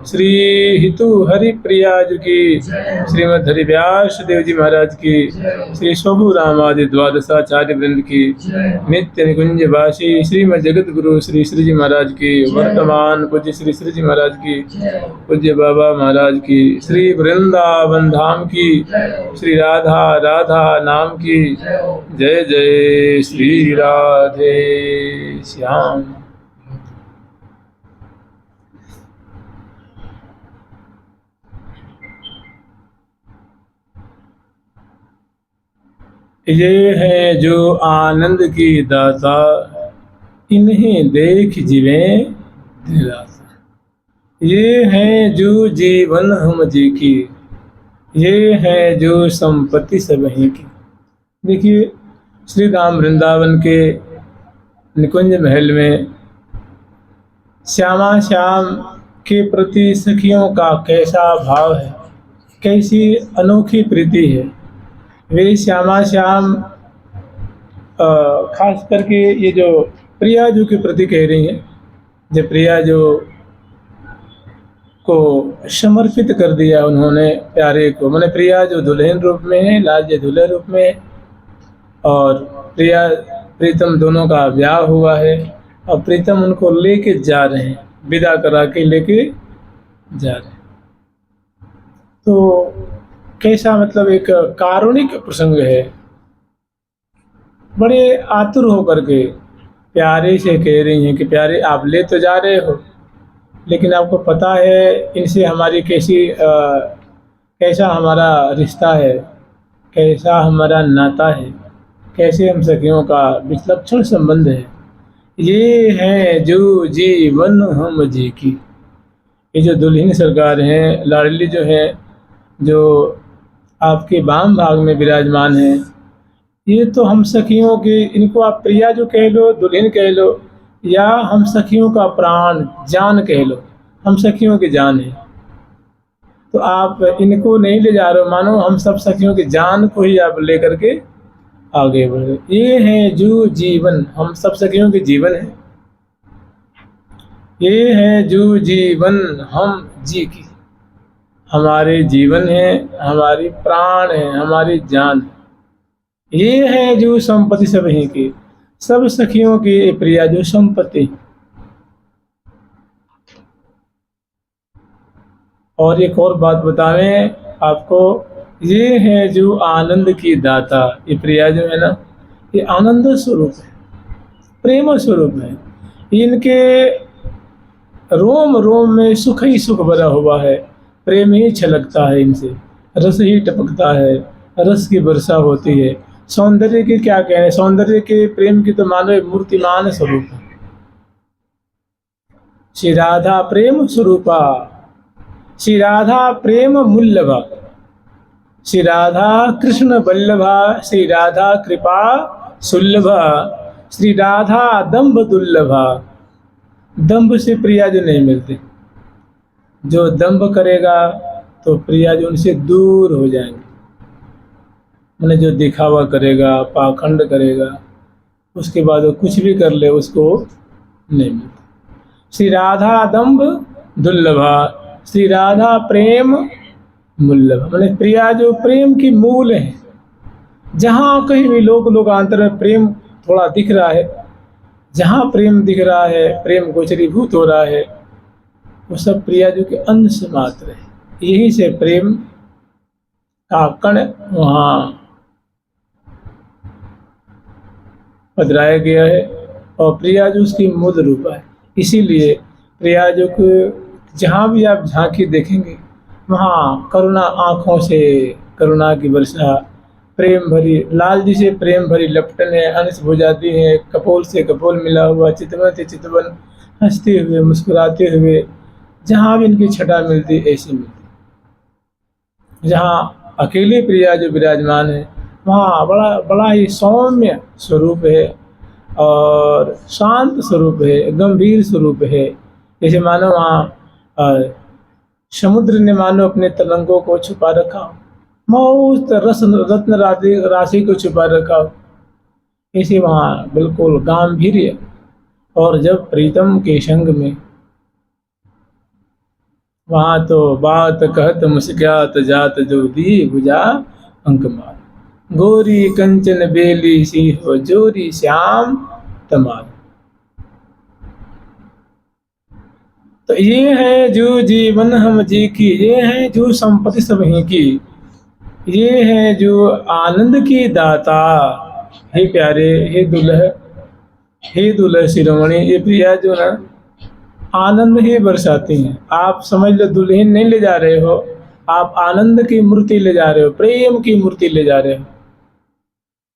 श्री हितु हरि प्रिया जी की, श्रीमद हरि व्यास देव जी महाराज की, श्री शोभु रामादि द्वादशाचार्य वृंद की, नित्य निकुंज वासी श्रीमद जगत गुरु श्री श्री जी महाराज की, वर्तमान पूज्य श्री श्री जी महाराज की, पूज्य बाबा महाराज की, श्री वृंदावन धाम की, श्री राधा राधा नाम की। जय जय श्री राधे श्याम। ये है जो आनंद की दाता, इन्हें देख जीवें दिलासा। ये है जो जीवन हम जी की, ये है जो संपत्ति सबही की। देखिए, श्री राम वृंदावन के निकुंज महल में श्यामा श्याम के प्रति सखियों का कैसा भाव है, कैसी अनोखी प्रीति है। वे श्यामा श्याम खास करके ये जो प्रिया जो के प्रति कह रही हैं, जब प्रिया जो को समर्पित कर दिया उन्होंने प्यारे को, मैंने प्रिया जो दुल्हन रूप में है, लाल जी दूल्हे रूप में है, और प्रिया प्रीतम दोनों का ब्याह हुआ है, और प्रीतम उनको लेके जा रहे हैं, विदा करा के लेके जा रहे हैं। तो कैसा मतलब एक कारुणिक प्रसंग है। बड़े आतुर होकर के प्यारे से कह रही हैं कि प्यारे आप ले तो जा रहे हो, लेकिन आपको पता है इनसे हमारी कैसा हमारा रिश्ता है, कैसा हमारा नाता है, कैसे हम सखियों का विलक्षण संबंध है। ये है जो जीवन हम जी की। ये जो दुल्हन सरकार हैं, लाडली जो है, जो आपके वाम भाग में विराजमान है, ये तो हम सखियों के, इनको आप प्रिया जो कह लो, दुल्हन कह लो, या हम सखियों का प्राण जान कह लो, हम सखियों की जान है। तो आप इनको नहीं ले जा रहे हो, मानो हम सब सखियों की जान को ही आप लेकर के आगे बढ़ रहे। ये है जो जीवन, हम सब सखियों के जीवन है। ये है जो जीवन हम जी की, हमारे जीवन है, हमारी प्राण है, हमारी जान है। ये है जो संपत्ति सबही की, सब सखियों की प्रिया जो संपत्ति। और एक और बात बतावें आपको, ये है जो आनंद की दाता। ये प्रिया जो है ना, ये आनंद स्वरूप है, प्रेम स्वरूप है। इनके रोम रोम में सुख ही सुख भरा हुआ है, प्रेम ही छलकता है इनसे, रस ही टपकता है, रस की वर्षा होती है। सौंदर्य के क्या कहने, सौंदर्य के प्रेम की तो मानो मूर्तिमान स्वरूप है। श्री राधा प्रेम स्वरूपा, श्री राधा प्रेम मूल्यभा, श्री राधा कृष्ण वल्लभा, श्री राधा कृपा सुलभा, श्री राधा दंभ दुर्लभा। दंभ से प्रिया जो नहीं मिलते, जो दंभ करेगा तो प्रिया जो उनसे दूर हो जाएंगे। मैंने जो दिखावा करेगा, पाखंड करेगा, उसके बाद वो कुछ भी कर ले उसको नहीं मिलता। श्री राधा दंभ दुर्लभा, श्री राधा प्रेम मूल्यभा। मैंने प्रिया जो प्रेम की मूल है। जहाँ कहीं भी लोकांतर में प्रेम थोड़ा दिख रहा है, जहाँ प्रेम दिख रहा है, प्रेम गोचरीभूत हो रहा है, वो सब प्रिया जो के अंश मात्र है। यही से प्रेम का कण वहाँ पधराया गया है, और प्रिया जो उसकी मूल रूप है। इसीलिए प्रिया जो को जहाँ भी आप झांकी देखेंगे, वहाँ करुणा आँखों से करुणा की वर्षा, प्रेम भरी, लाल जी से प्रेम भरी लपटन है, अंश हो जाती है, कपोल से कपोल मिला हुआ, चितवन से चितवन, हंसते हुए मुस्कुराते हुए, जहाँ भी इनकी छटा मिलती ऐसी मिलती। जहाँ अकेले प्रिया जो विराजमान है, वहाँ बड़ा ही सौम्य स्वरूप है और शांत स्वरूप है, गंभीर स्वरूप है। जैसे मानो वहाँ समुद्र ने मानो अपने तरंगों को छुपा रखा, मौत रत्न राशि को छुपा रखा, ऐसे वहाँ बिल्कुल गांभीर्य। और जब प्रीतम के संग में वहाँ तो बात कहत मुस्क्यात जात जो दी भुजा अंक मार। गोरी कंचन बेली सी हो जोरी श्याम तमार। तो ये है जो जीवन हम जी की, ये है जो संपत्ति सब ही की, ये है जो आनंद की दाता। हे प्यारे, हे दुल्ह, हे दुल्ह शिरोमणि, ये प्रिया जो ना आनंद ही बरसाती हैं। आप समझ लो दुल्हन नहीं ले जा रहे हो, आप आनंद की मूर्ति ले जा रहे हो, प्रेम की मूर्ति ले जा रहे हो।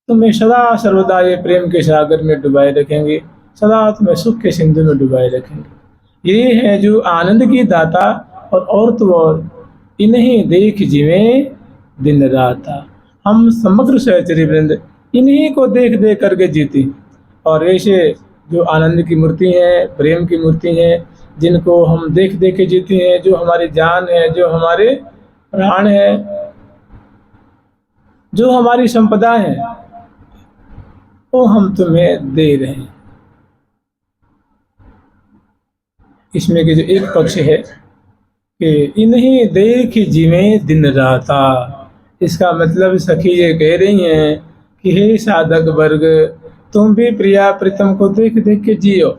तुम्हें सदा सर्वदा ये प्रेम के सागर में डुबाए रखेंगे, सदा तुम्हें सुख के सिंधु में डुबाए रखेंगे। ये है जो आनंद की दाता, और तो और इन्हीं देख जिवें दिन राता। हम समग्र सहचरी वृंद इन्हीं को देख देख करके जीती। और ऐसे जो आनंद की मूर्ति है, प्रेम की मूर्ति है, जिनको हम देख देख के जीते हैं, जो हमारी जान है, जो हमारे प्राण है, जो हमारी संपदा है, वो हम तुम्हें दे रहे हैं। इसमें के जो एक पक्ष है कि इन्हीं देख जीवें दिन राता। इसका मतलब सखी ये कह रही हैं कि हे साधक वर्ग, तुम भी प्रिया प्रीतम को देख देख के जियो,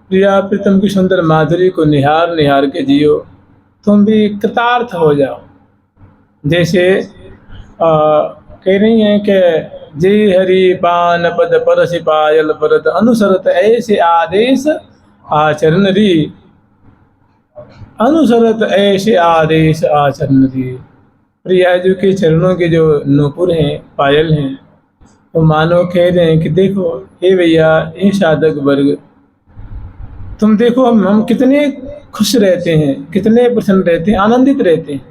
प्रिया प्रीतम की सुंदर माधुरी को निहार निहार के जियो। तुम भी कृतार्थ हो जाओ। जैसे कह रही हैं कि जे हरि पान पद परस पायल परत अनुसरत ऐसे आदेश आचरण री, अनुसरत ऐसे आदेश आचरण री। प्रिया जी के चरणों के जो नूपुर हैं, पायल हैं, वो मानो कह रहे हैं कि देखो हे भैया, हे साधक वर्ग, तुम देखो हम कितने खुश रहते हैं, कितने प्रसन्न रहते हैं, आनंदित रहते हैं।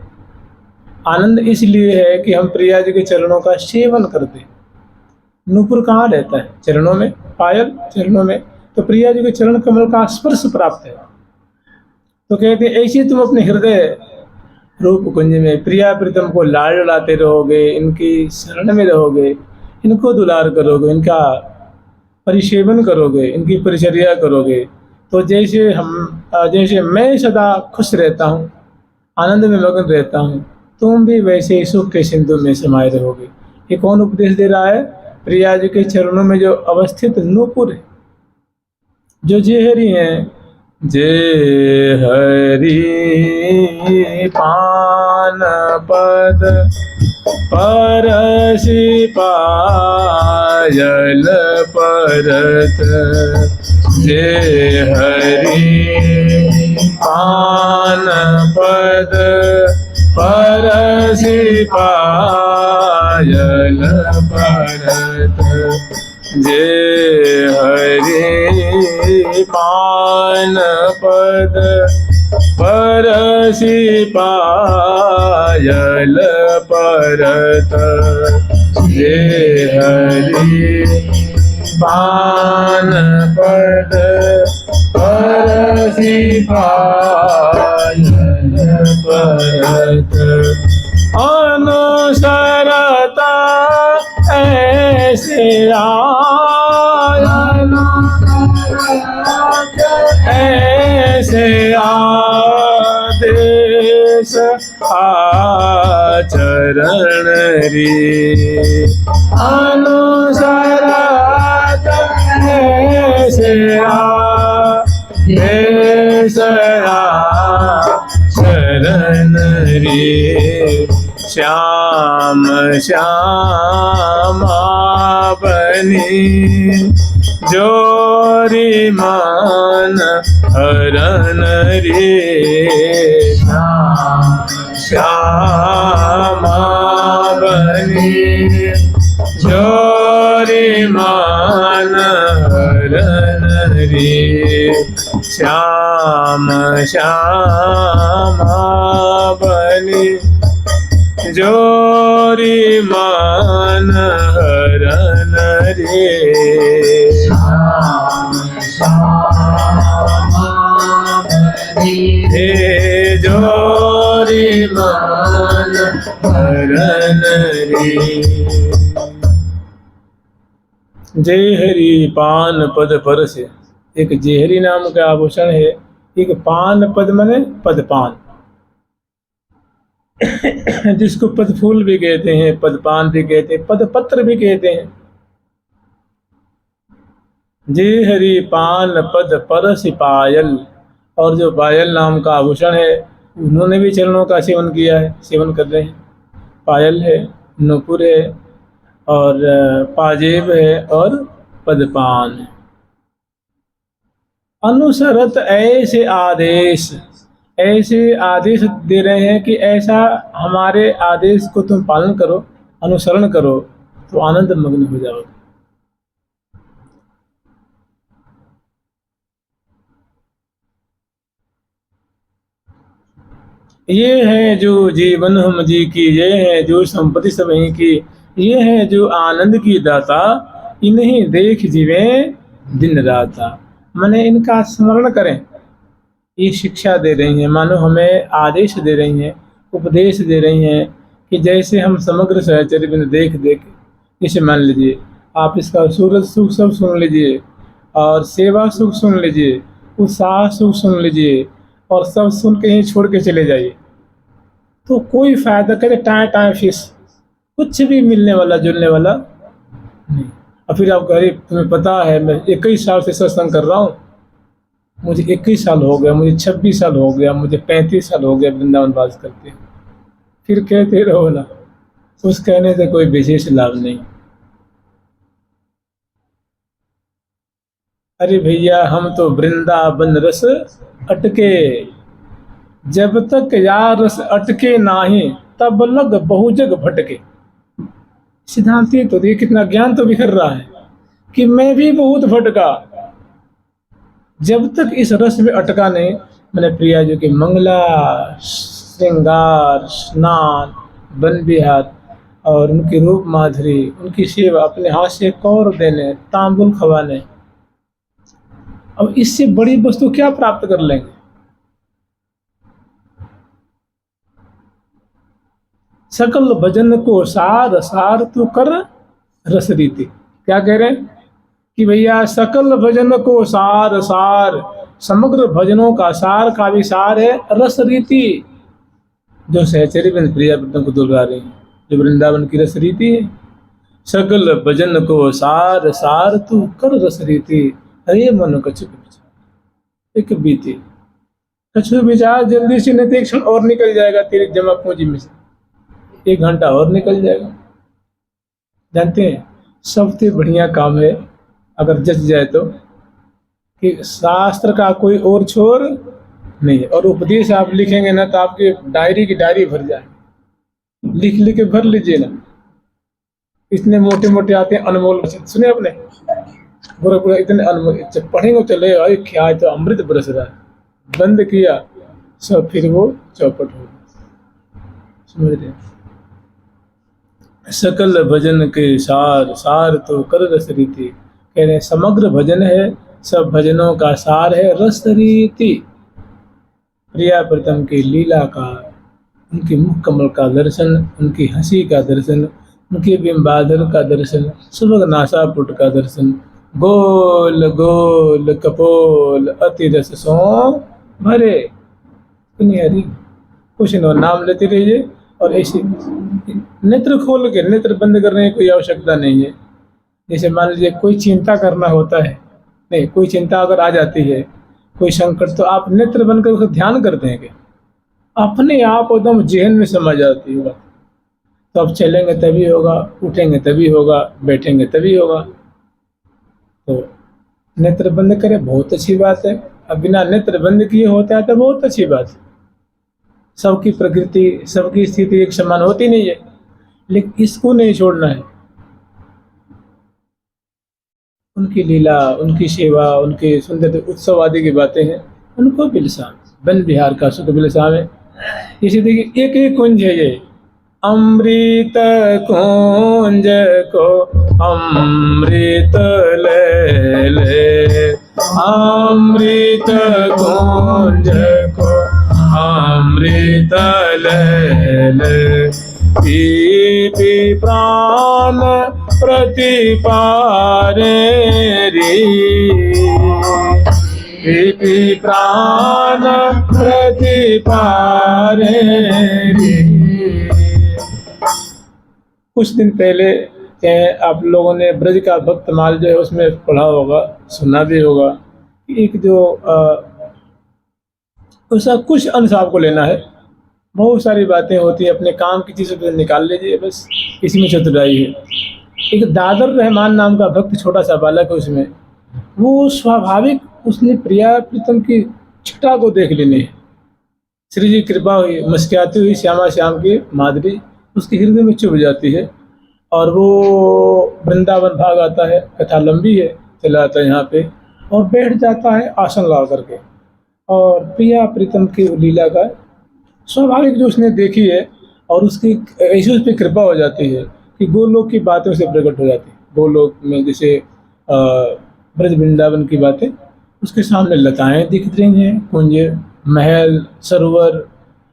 आनंद इसलिए है कि हम प्रिया जी के चरणों का सेवन करते हैं। नूपुर कहाँ रहता है? चरणों में, पायल चरणों में। तो प्रिया जी के चरण कमल का स्पर्श प्राप्त है। तो कहते हैं ऐसे तुम अपने हृदय रूप कुंज में प्रिया प्रीतम को लाड़ लड़ाते रहोगे, इनकी शरण में रहोगे, इनको दुलार करोगे, इनका परिसेवन करोगे, इनकी परिचर्या करोगे। तो जैसे मैं सदा खुश रहता हूँ, आनंद में मगन रहता हूँ, तुम भी वैसे ही सुख के सिंधु में समाये रहोगे। ये कौन उपदेश दे रहा है? प्रिया जी के चरणों में जो अवस्थित नूपुर है, जो जेहरी हैं। जे हरि पान पद परसि पायल परत, जे हरि पान पद परसि पायल परत, जे हरि पान पद परसि पायल परत, जे हरि पान पद परसि पायल परत, अनुसरता ऐसे ऐसे आदेश आचरण री, अनुसरत ऐसे आदेश आचरण री। श्याम श्यामा बनी जोरी मान हरण रे, श्यामा बनी जोरी मान हरण रे, श्याम श्यामा बनी जोरी मान हरण रे, हे जोरी मान हरण रे। जय हरि पान पद परस, एक जेहरी नाम का आभूषण है, एक पान पद मने पदपान, जिसको पदफूल भी कहते हैं, पदपान भी कहते हैं, पदपत्र भी कहते हैं। जे हरि पान पद परस पायल, और जो पायल नाम का आभूषण है उन्होंने भी चरणों का सेवन किया है, सेवन कर रहे हैं। पायल है, नूपुर है, और पाजेब है, और पदपान है। अनुसरत ऐसे आदेश, ऐसे आदेश दे रहे हैं कि ऐसा हमारे आदेश को तुम पालन करो, अनुसरण करो, तो आनंद मग्न हो जाओगे। ये है जो जीवन हम जी की, ये है जो संपत्ति सब ही की, ये है जो आनंद की दाता, इन्हीं देख जीवे दिन राता। माने इनका स्मरण करें। ये शिक्षा दे रही हैं, मानो हमें आदेश दे रही हैं, उपदेश दे रही हैं कि जैसे हम समग्र सहचर्य बिन देख देख, इसे मान लीजिए आप इसका सूरज सुख सब सुन लीजिए, और सेवा सुख सुन लीजिए, उत्साह सुख सुन लीजिए, और सब सुन के ही छोड़ के चले जाइए, तो कोई फायदा करे टाइम टाइम फीस, कुछ भी मिलने वाला जुलने वाला नहीं। और फिर आप कह तुम्हें पता है मैं 21 साल से सत्संग कर रहा हूँ, मुझे 21 साल हो गया, मुझे 26 साल हो गया, मुझे 35 साल हो गया वृंदावन वास करते, फिर कहते रहो ना, उस कहने से कोई विशेष लाभ नहीं। अरे भैया हम तो वृंदावन रस अटके, जब तक यार रस अटके नाही, तब लग बहु जग भटके। सिद्धांति तो देखिए कितना ज्ञान तो बिखर रहा है कि मैं भी बहुत भटका, जब तक इस रस में अटका नहीं। मैंने प्रिया जी की मंगला, श्रृंगार, स्नान, वन विहार, और उनकी रूप माधुरी, उनकी सेवा, अपने हाथ से कौर देने, तांबुल खवाने, अब इससे बड़ी वस्तु क्या प्राप्त कर लेंगे। सकल भजन को सार, सार तू कर रस रीति। क्या कह रहे हैं कि भैया सकल भजन को सार, सार, समग्र भजनों का सार का भी सार है रस रीति, जो सहचर्य बिन प्रिया को दुलवा रही है, जो वृंदावन की रस रीति है। सकल भजन को सार, सार तू कर रस रीति, अरे मन कछुक विचार एक बीती। कछुक विचार जल्दी से नहीं तो एक क्षण और निकल जाएगा तेरी जमा पूंजी में से, 1 घंटा और निकल जाएगा। जानते हैं सबसे बढ़िया काम है अगर जच जाए तो, कि शास्त्र का कोई और छोर नहीं है, और उपदेश आप लिखेंगे ना तो आपकी डायरी की डायरी भर जाए, लिख लिख के भर लीजिए ना। इतने मोटे मोटे आते हैं अनमोल, सुने आपने, बुरा बुरा इतने अनमोल, जब पढ़ेंगे चले अरे क्या है तो अमृत बरस रहा है, बंद किया सब फिर वो चौपट हो गया। समझ रहे? सकल भजन के सार, सार तो कर रस रीति। कह रहे समग्र भजन है, सब भजनों का सार है रस रीति। प्रिया प्रीतम की लीला का, उनकी मुख कमल का दर्शन, उनकी हंसी का दर्शन, उनके बिंबाधर का दर्शन, सुबह नासापुट का दर्शन, गोल गोल कपोल अति रस सो भरे। हरी कुछ नो नाम लेते रहिए, और ऐसे नेत्र खोल के, नेत्र बंद करने की कोई आवश्यकता नहीं है। जैसे मान लीजिए कोई चिंता करना होता है, नहीं कोई चिंता अगर आ जाती है, कोई संकट, तो आप नेत्र बंद कर उसका ध्यान करते हैं कि अपने आप एकदम जेहन में समा जाती होगा। तो अब चलेंगे तभी होगा, उठेंगे तभी होगा, बैठेंगे तभी होगा। तो नेत्र बंद करें बहुत अच्छी बात है, अब बिना नेत्र बंद किए होता है तो बहुत अच्छी बात है। सबकी प्रकृति, सबकी स्थिति एक समान होती नहीं है, लेकिन इसको नहीं छोड़ना है। उनकी लीला, उनकी सेवा, उनके सुंदर उत्सव आदि की बातें हैं, उनको बिलसाम, वन विहार का सुख बिलसाम है। इसी देखिए एक एक कुंज है ये, अमृत कुंज को अमृत ले ले, अमृत कुंज को अमृत ले ले, पी पी प्राण प्रतिपारे रे, पी प्राण प्रतिपारे रे। कुछ दिन पहले आप लोगों ने ब्रज का भक्तमाल जो है उसमें पढ़ा होगा, सुना भी होगा। एक जो उसका कुछ अंश आपको लेना है, बहुत सारी बातें होती हैं, अपने काम की चीज़ों पर निकाल लीजिए, बस इसमें चतुराई है। एक दादर रहमान नाम का भक्त, छोटा सा बालक है उसमें, वो स्वाभाविक उसने प्रिया प्रीतम की छटा को देख लेने, श्री जी कृपा हुई, मुस्कुराती हुई श्यामा श्याम की माधुरी उसके हृदय में चुभ जाती है, और वो वृंदावन भाग आता है। कथा लंबी है, चला आता है यहाँ पे, और बैठ जाता है आसन ला करके, और प्रिया प्रीतम की लीला का स्वाभाविक जो उसने देखी है, और उसकी ऐसी उस पर कृपा हो जाती है कि गोलोक की बातें उसे प्रकट हो जाती है। गोलोक में जैसे ब्रज वृंदावन की बातें उसके सामने लताएं दिख रही हैं, कुंज, महल, सरोवर,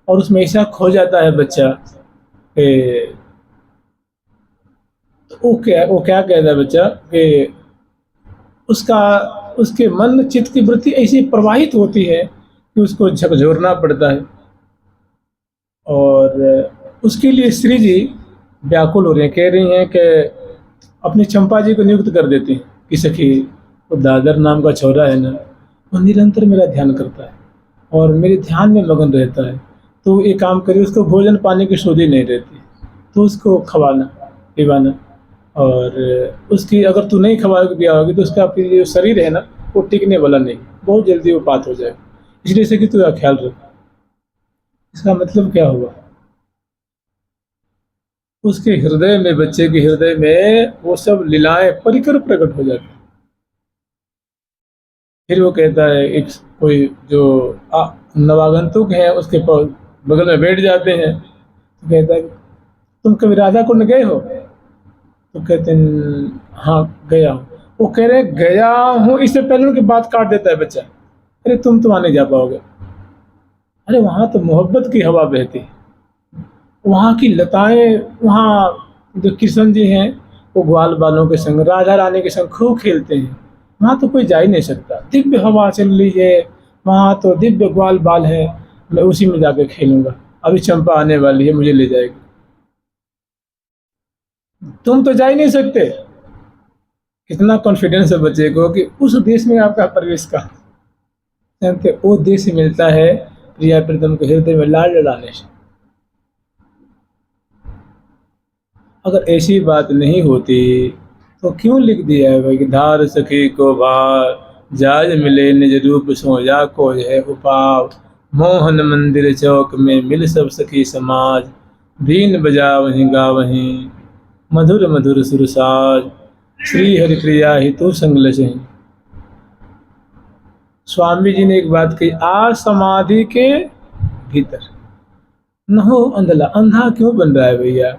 और उसमें ऐसा खो जाता है बच्चा। वो क्या कहता है बच्चा कि उसके मन चित्त की वृत्ति ऐसी प्रवाहित होती है कि उसको झकझोरना पड़ता है, और उसके लिए श्री जी व्याकुल हो रहे हैं, कह रही हैं कि अपनी चंपा जी को नियुक्त कर देती हैं कि सखी, वो दादर नाम का छोरा है ना, वो निरंतर मेरा ध्यान करता है और मेरे ध्यान में मगन रहता है, तो एक काम करिए, उसको भोजन पानी की सुधि नहीं रहती, तो उसको खवाना पिवाना, और उसकी अगर तू नहीं खवाओगे पियाओगे तो उसका फिर जो शरीर है ना वो टिकने वाला नहीं, बहुत जल्दी वो पात हो जाएगा, इसलिए से कि तू ख्याल रख। इसका मतलब क्या हुआ, उसके हृदय में, बच्चे के हृदय में वो सब लीलाएं परिकर प्रकट हो जाती। फिर वो कहता है, एक कोई जो नवागंतुक हैं उसके बगल में बैठ जाते हैं, तो कहता है तुम कभी राधा कुंड गए हो? तो कहते हैं हाँ गया हूँ। वो कह रहे गया हूँ, इससे पहले उनकी बात काट देता है बच्चा, अरे तुम तो वहाँ नहीं जा पाओगे, अरे वहाँ तो मोहब्बत की हवा बहती है, वहाँ की लताएं, वहाँ जो कृष्ण जी हैं वो ग्वाल बालों के संग, राधा रानी के संग खूब खेलते हैं, वहाँ तो कोई जा ही नहीं सकता, दिव्य हवा चल रही है, वहाँ तो दिव्य ग्वाल बाल है, मैं उसी में जाकर खेलूंगा, अभी चंपा आने वाली है, मुझे ले जाएगी, तुम तो जा ही नहीं सकते। कितना कॉन्फिडेंस है बच्चे को कि उस देश में आपका प्रवेश का, वो देश मिलता है प्रिया प्रीतम के हृदय में लाल लड़ाने से। अगर ऐसी बात नहीं होती तो क्यों लिख दिया है भाई कि धार सखी को भार, जाज मिले निज रूप सो जा को है उपाव, मोहन मंदिर चौक में मिल सब सखी समाज, बीन बजा वहीं गा वहीं मधुर मधुर सुरसाज, श्री हरि प्रिया ही तू संगल सही। स्वामी जी ने एक बात कही, आ समाधि के भीतर न हो अंधला, अंधा क्यों बन रहा है भैया,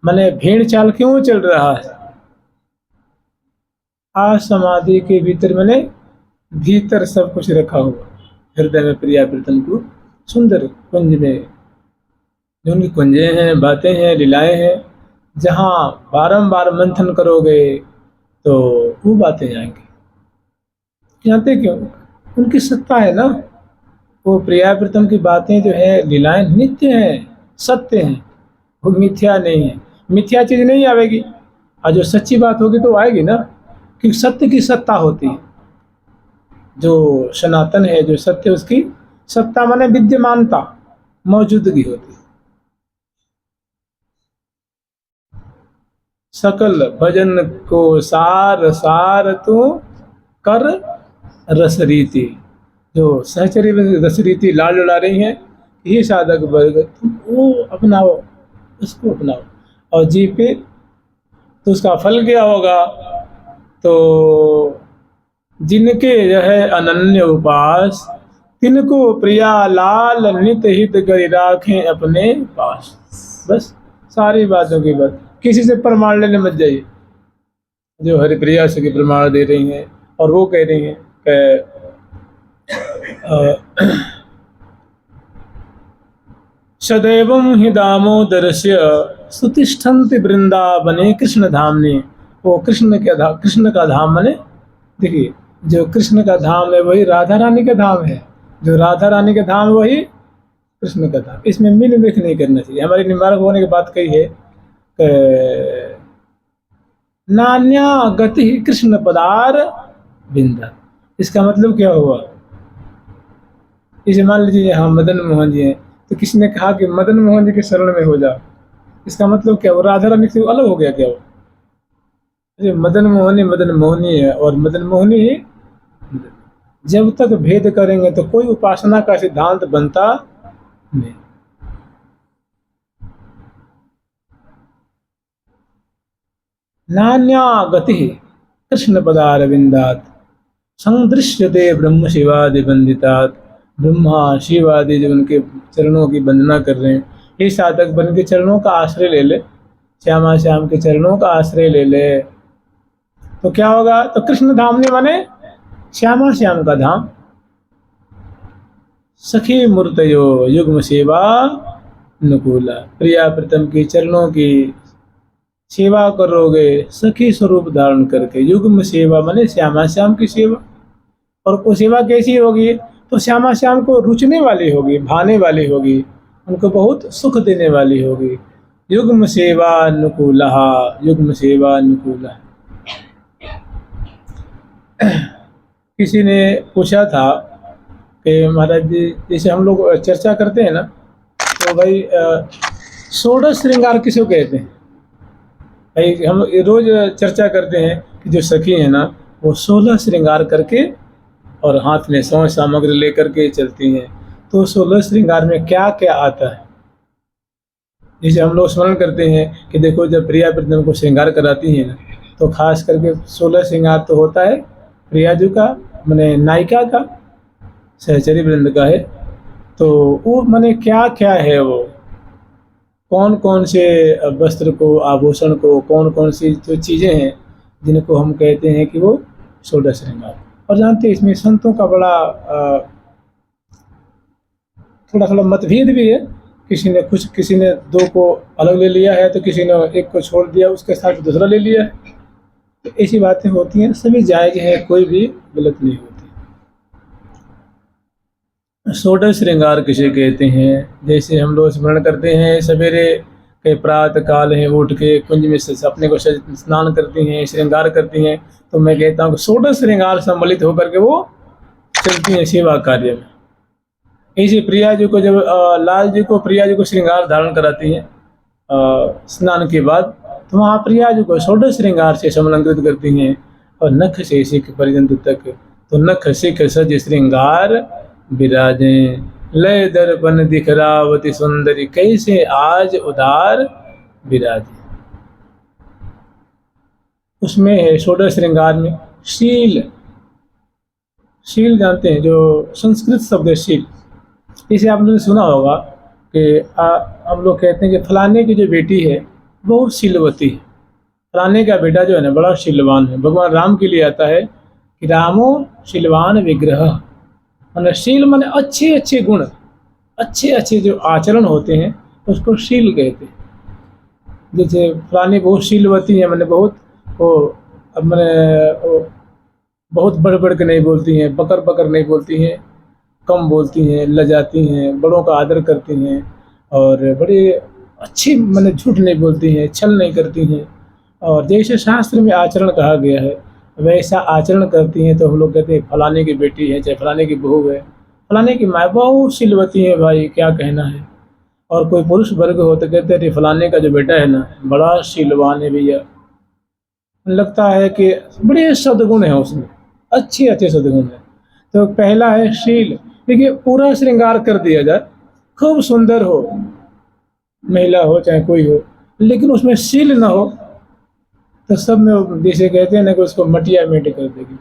माने भेड़ चाल क्यों चल रहा है, आ समाधि के भीतर मैंने भीतर सब कुछ रखा हुआ, हृदय में प्रिया प्रीतम को सुंदर कुंज में, जो उनकी कुंजें हैं, बातें हैं, लीलाएं हैं, जहाँ बारंबार मंथन करोगे तो वो बातें आएंगी। जानते क्यों, उनकी सत्ता है ना, वो प्रिया प्रीतम की बातें जो है, लीलाएं नित्य हैं, सत्य हैं, वो मिथ्या नहीं है, मिथ्या चीज नहीं आवेगी, और जो सच्ची बात होगी तो आएगी ना, क्योंकि सत्य की सत्ता होती है, जो सनातन है, जो सत्य, उसकी सत्ता माने विद्यमानता, मौजूदगी होती है। सकल भजन को सार सार तू कर रस रीति, जो सहचरी रस रीति लाल लड़ा रही हैं, ये साधक वर्ग तुम वो अपनाओ, उसको अपनाओ, और जी पे तो उसका फल क्या होगा, तो जिनके जो है अनन्य उपास, तिनको प्रिया लाल नित हित करि राखें अपने पास। बस सारी बातों की बात, किसी से प्रमाण लेने मत जाइए, जो हरिप्रिया से प्रमाण दे रही हैं, और वो कह रही हैं कि सदैवं हि दामोदरस्य सुतिष्ठन्ति वृंदावने कृष्ण धामने, वो कृष्ण का धाम माने, देखिए जो कृष्ण का धाम है वही राधा रानी का धाम है, जो राधा रानी का धाम है वही कृष्ण का धाम। इसमें मिल मिख नहीं करना चाहिए। हमारे निम्बारक होने की बात कही है कि नान्या गति कृष्ण पदार बिंदा। इसका मतलब क्या हुआ? इसे मान लीजिए यहाँ मदन मोहन जी हैं, तो किसी ने कहा कि मदन मोहन जी के शरण में हो जा, इसका मतलब क्या? वो राधा रानी से अलग हो गया क्या? वो अरे मदन मोहनी है और मदन मोहनी ही। जब तक भेद करेंगे तो कोई उपासना का सिद्धांत बनता नहीं। नान्या गति कृष्ण पदारविंदात संदृश्यते ब्रह्म शिवादि वंदितात। ब्रह्मा शिवादि जो उनके चरणों की वंदना कर रहे हैं, ये साधक बन के चरणों का आश्रय ले ले, श्यामा श्याम के चरणों का आश्रय ले ले, तो क्या होगा? तो कृष्ण धाम नहीं माने श्यामा श्याम का धाम। सखी मूर्तयो युग्म सेवा अनुकूला। प्रिया प्रीतम की चरणों की सेवा करोगे सखी स्वरूप धारण करके। युग्म सेवा माने श्यामा श्याम की सेवा। और वो सेवा कैसी होगी? तो श्यामा श्याम को रुचने वाली होगी, भाने वाली होगी, उनको बहुत सुख देने वाली होगी। युग्म सेवा अनुकूला, युग्म सेवा अनुकूला। किसी ने पूछा था कि महाराज जी जैसे हम लोग चर्चा करते हैं ना, तो भाई षोडश श्रृंगार किसको कहते हैं? भाई हम रोज चर्चा करते हैं कि जो सखी है ना वो 16 श्रृंगार करके और हाथ में सौ सामग्री लेकर के चलती हैं। तो 16 श्रृंगार में क्या क्या आता है? जैसे हम लोग स्मरण करते हैं कि देखो जब प्रिया प्रीतम को श्रृंगार कराती हैं ना, तो खास करके 16 श्रृंगार तो होता है प्रिया जी का, माने नायिका का, सहचरी वृंद का है। तो वो माने क्या क्या है, वो कौन कौन से वस्त्र को, आभूषण को, कौन कौन सी जो चीज़ें हैं जिनको हम कहते हैं कि वो 16 श्रृंगार। और जानते हैं इसमें संतों का बड़ा थोड़ा थोड़ा मतभेद भी है। किसी ने 2 को अलग ले लिया है, तो किसी ने 1 को छोड़ दिया, उसके साथ दूसरा ले लिया है। तो ऐसी बातें होती हैं, सभी जायज़ है, कोई भी गलत नहीं होती। 16 श्रृंगार किसे कहते हैं? जैसे हम लोग स्मरण करते हैं सवेरे के प्रातः काल है, उठ के कुंज में अपने को स्नान करती हैं, श्रृंगार करती हैं। तो मैं कहता हूँ कि 16 श्रृंगार सम्मिलित होकर के वो चलती हैं सेवा कार्य में। इसी प्रिया जी को जब लाल जी को प्रिया जी को श्रृंगार धारण कराती हैं स्नान के बाद, तो वहाँ प्रिया जी को 16 श्रृंगार से समलंकृत करती हैं। और नख से सिख पर्यंत तक, तो नख सिख सज श्रृंगार विराजें, लय दर्पण दिखरावती सुंदरी, कैसे आज उदार विराजे। उसमें है 16 श्रृंगार में शील। शील जानते हैं, जो संस्कृत शब्द है शील। इसे आपने सुना होगा कि हम लोग कहते हैं कि फलाने की जो बेटी है बहुत शीलवती है। फलाने का बेटा जो है ना बड़ा शीलवान है। भगवान राम के लिए आता है कि रामो शीलवान विग्रह, माने शील माने अच्छे अच्छे गुण, अच्छे अच्छे जो आचरण होते हैं उसको शील कहते हैं। जैसे फलाने बहुत शीलवती है, मैंने बहुत बहुत बढ़ बढ़ के नहीं बोलती हैं, बकर बकर नहीं बोलती हैं, कम बोलती हैं, लजाती हैं, बड़ों का आदर करती हैं, और बड़े अच्छी मैंने झूठ नहीं बोलती हैं, छल नहीं करती हैं। और जैसे शास्त्र में आचरण कहा गया है वैसा आचरण करती हैं। तो हम लोग कहते हैं फलाने की बेटी है, चाहे फलाने की बहू है, फलाने की माँ बहुत शीलवती है, भाई क्या कहना है। और कोई पुरुष वर्ग हो तो कहते हैं फलाने का जो बेटा है ना बड़ा शीलवान है भैया। लगता है कि बड़े सद्गुण हैं उसमें, अच्छे अच्छे सद्गुण हैं। तो पहला है शील। देखिए पूरा श्रृंगार कर दिया जाए, खूब सुंदर हो, महिला हो चाहे कोई हो, लेकिन उसमें शील ना हो तो सब में जैसे कहते हैं ना कि उसको मटिया मेट कर देगी।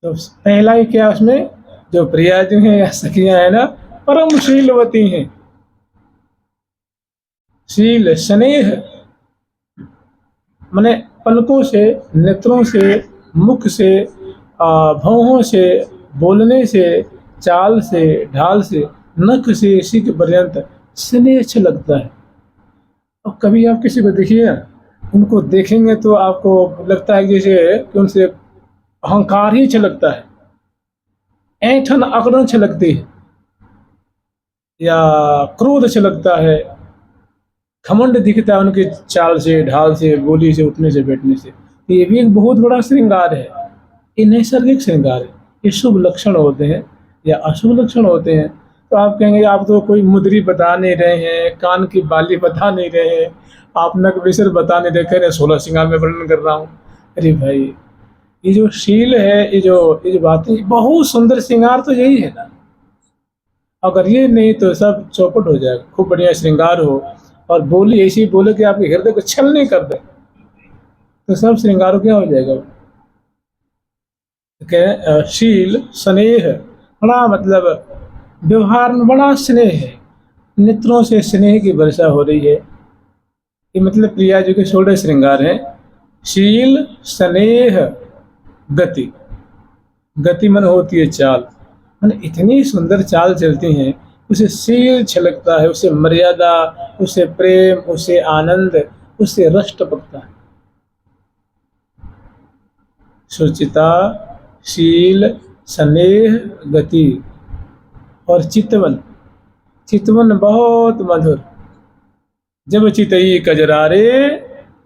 तो पहला ही क्या, उसमें जो प्रिया जो है या सखियां है ना परम शीलवती हैं। शील स्नेह माने पलकों से, नेत्रों से, मुख से, भौहों से, बोलने से, चाल से, ढाल से, नख से सिख पर्यंत स्नेह अच्छा लगता है। अब कभी आप किसी को देखिए, उनको देखेंगे तो आपको लगता है जैसे कि उनसे अहंकार ही छलकता है, ऐंठन अकड़न छलकती है, या क्रोध छलकता है, घमंड दिखता है उनके चाल से, ढाल से, बोली से, उठने से, बैठने से। तो ये भी एक बहुत बड़ा श्रृंगार है। ये नैसर्गिक श्रृंगार है। ये शुभ लक्षण होते हैं या अशुभ लक्षण होते हैं। तो आप कहेंगे आप तो कोई मुद्री बता नहीं रहे हैं, कान की बाली बता नहीं रहे हैं, आप नग विसर बता नहीं रहे, कह रहे 16 श्रृंगार में वर्णन कर रहा हूँ। अरे भाई, ये जो शील है, ये जो बातें, बहुत सुंदर श्रृंगार तो यही है ना। अगर ये नहीं तो सब चौपट हो जाएगा। खूब बढ़िया श्रृंगार हो और बोली ऐसी बोले कि आपके हृदय को छल नहीं कर दे, तो सब श्रृंगार क्या हो जाएगा। शील स्नेह, बड़ा मतलब व्यवहार में बड़ा स्नेह है, नेत्रों से स्नेह की वर्षा हो रही है। ये मतलब प्रिया जी के 16 श्रृंगार हैं। शील स्नेह गति, गति मन होती है चाल, मन इतनी सुंदर चाल चलती हैं, उसे शील छलकता है, उसे मर्यादा, उसे प्रेम, उसे आनंद, उसे रस टपकता है। सुचिता, शील, स्नेह, गति और चितवन। चितवन बहुत मधुर। जब चितई कजरारे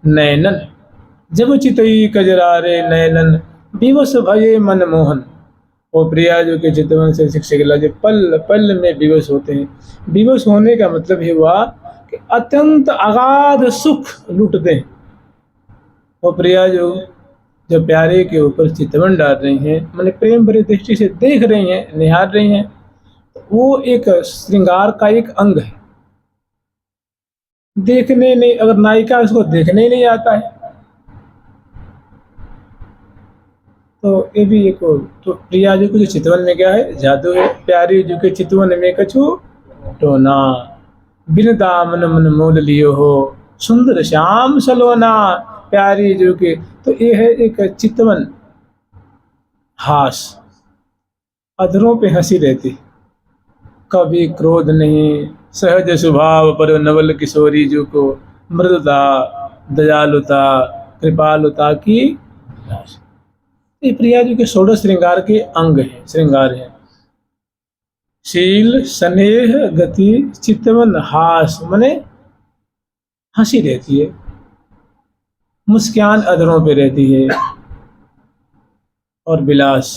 नैनन, जब चितई कजरारे नैनन, विवश भये मन मोहन। वो प्रिया जो के चितवन से शिक्षक जो पल पल में विवश होते हैं। विवश होने का मतलब ये हुआ कि अत्यंत अगाध सुख लूटते हैं। वो प्रिया जो जब प्यारे के ऊपर चितवन डाल रही हैं, मैंने प्रेम भरी दृष्टि से देख रही हैं, निहार रही हैं, तो वो एक श्रृंगार का एक अंग है। देखने नहीं, अगर नायिका उसको देखने ही नहीं आता है तो ये भी एक। तो प्रिया जी को जो चितवन में क्या है, जादू है। प्यारी जी के चितवन में कछु टोना, बिन दामन मन मोल लियो हो, सुंदर श्याम सलोना। प्यारी जी के तो ये है एक चितवन, हास, अधरों पे हंसी रहती, कभी क्रोध नहीं, सहज स्वभाव पर नवल किशोरी जी को मृदुता, दयालुता, कृपालुता की। ये प्रिया जी के 16 श्रृंगार के अंग हैं, श्रृंगार हैं। शील, स्नेह, गति, चितवन, हास, माने हंसी रहती है, मुस्कान अधरों पे रहती है, और विलास,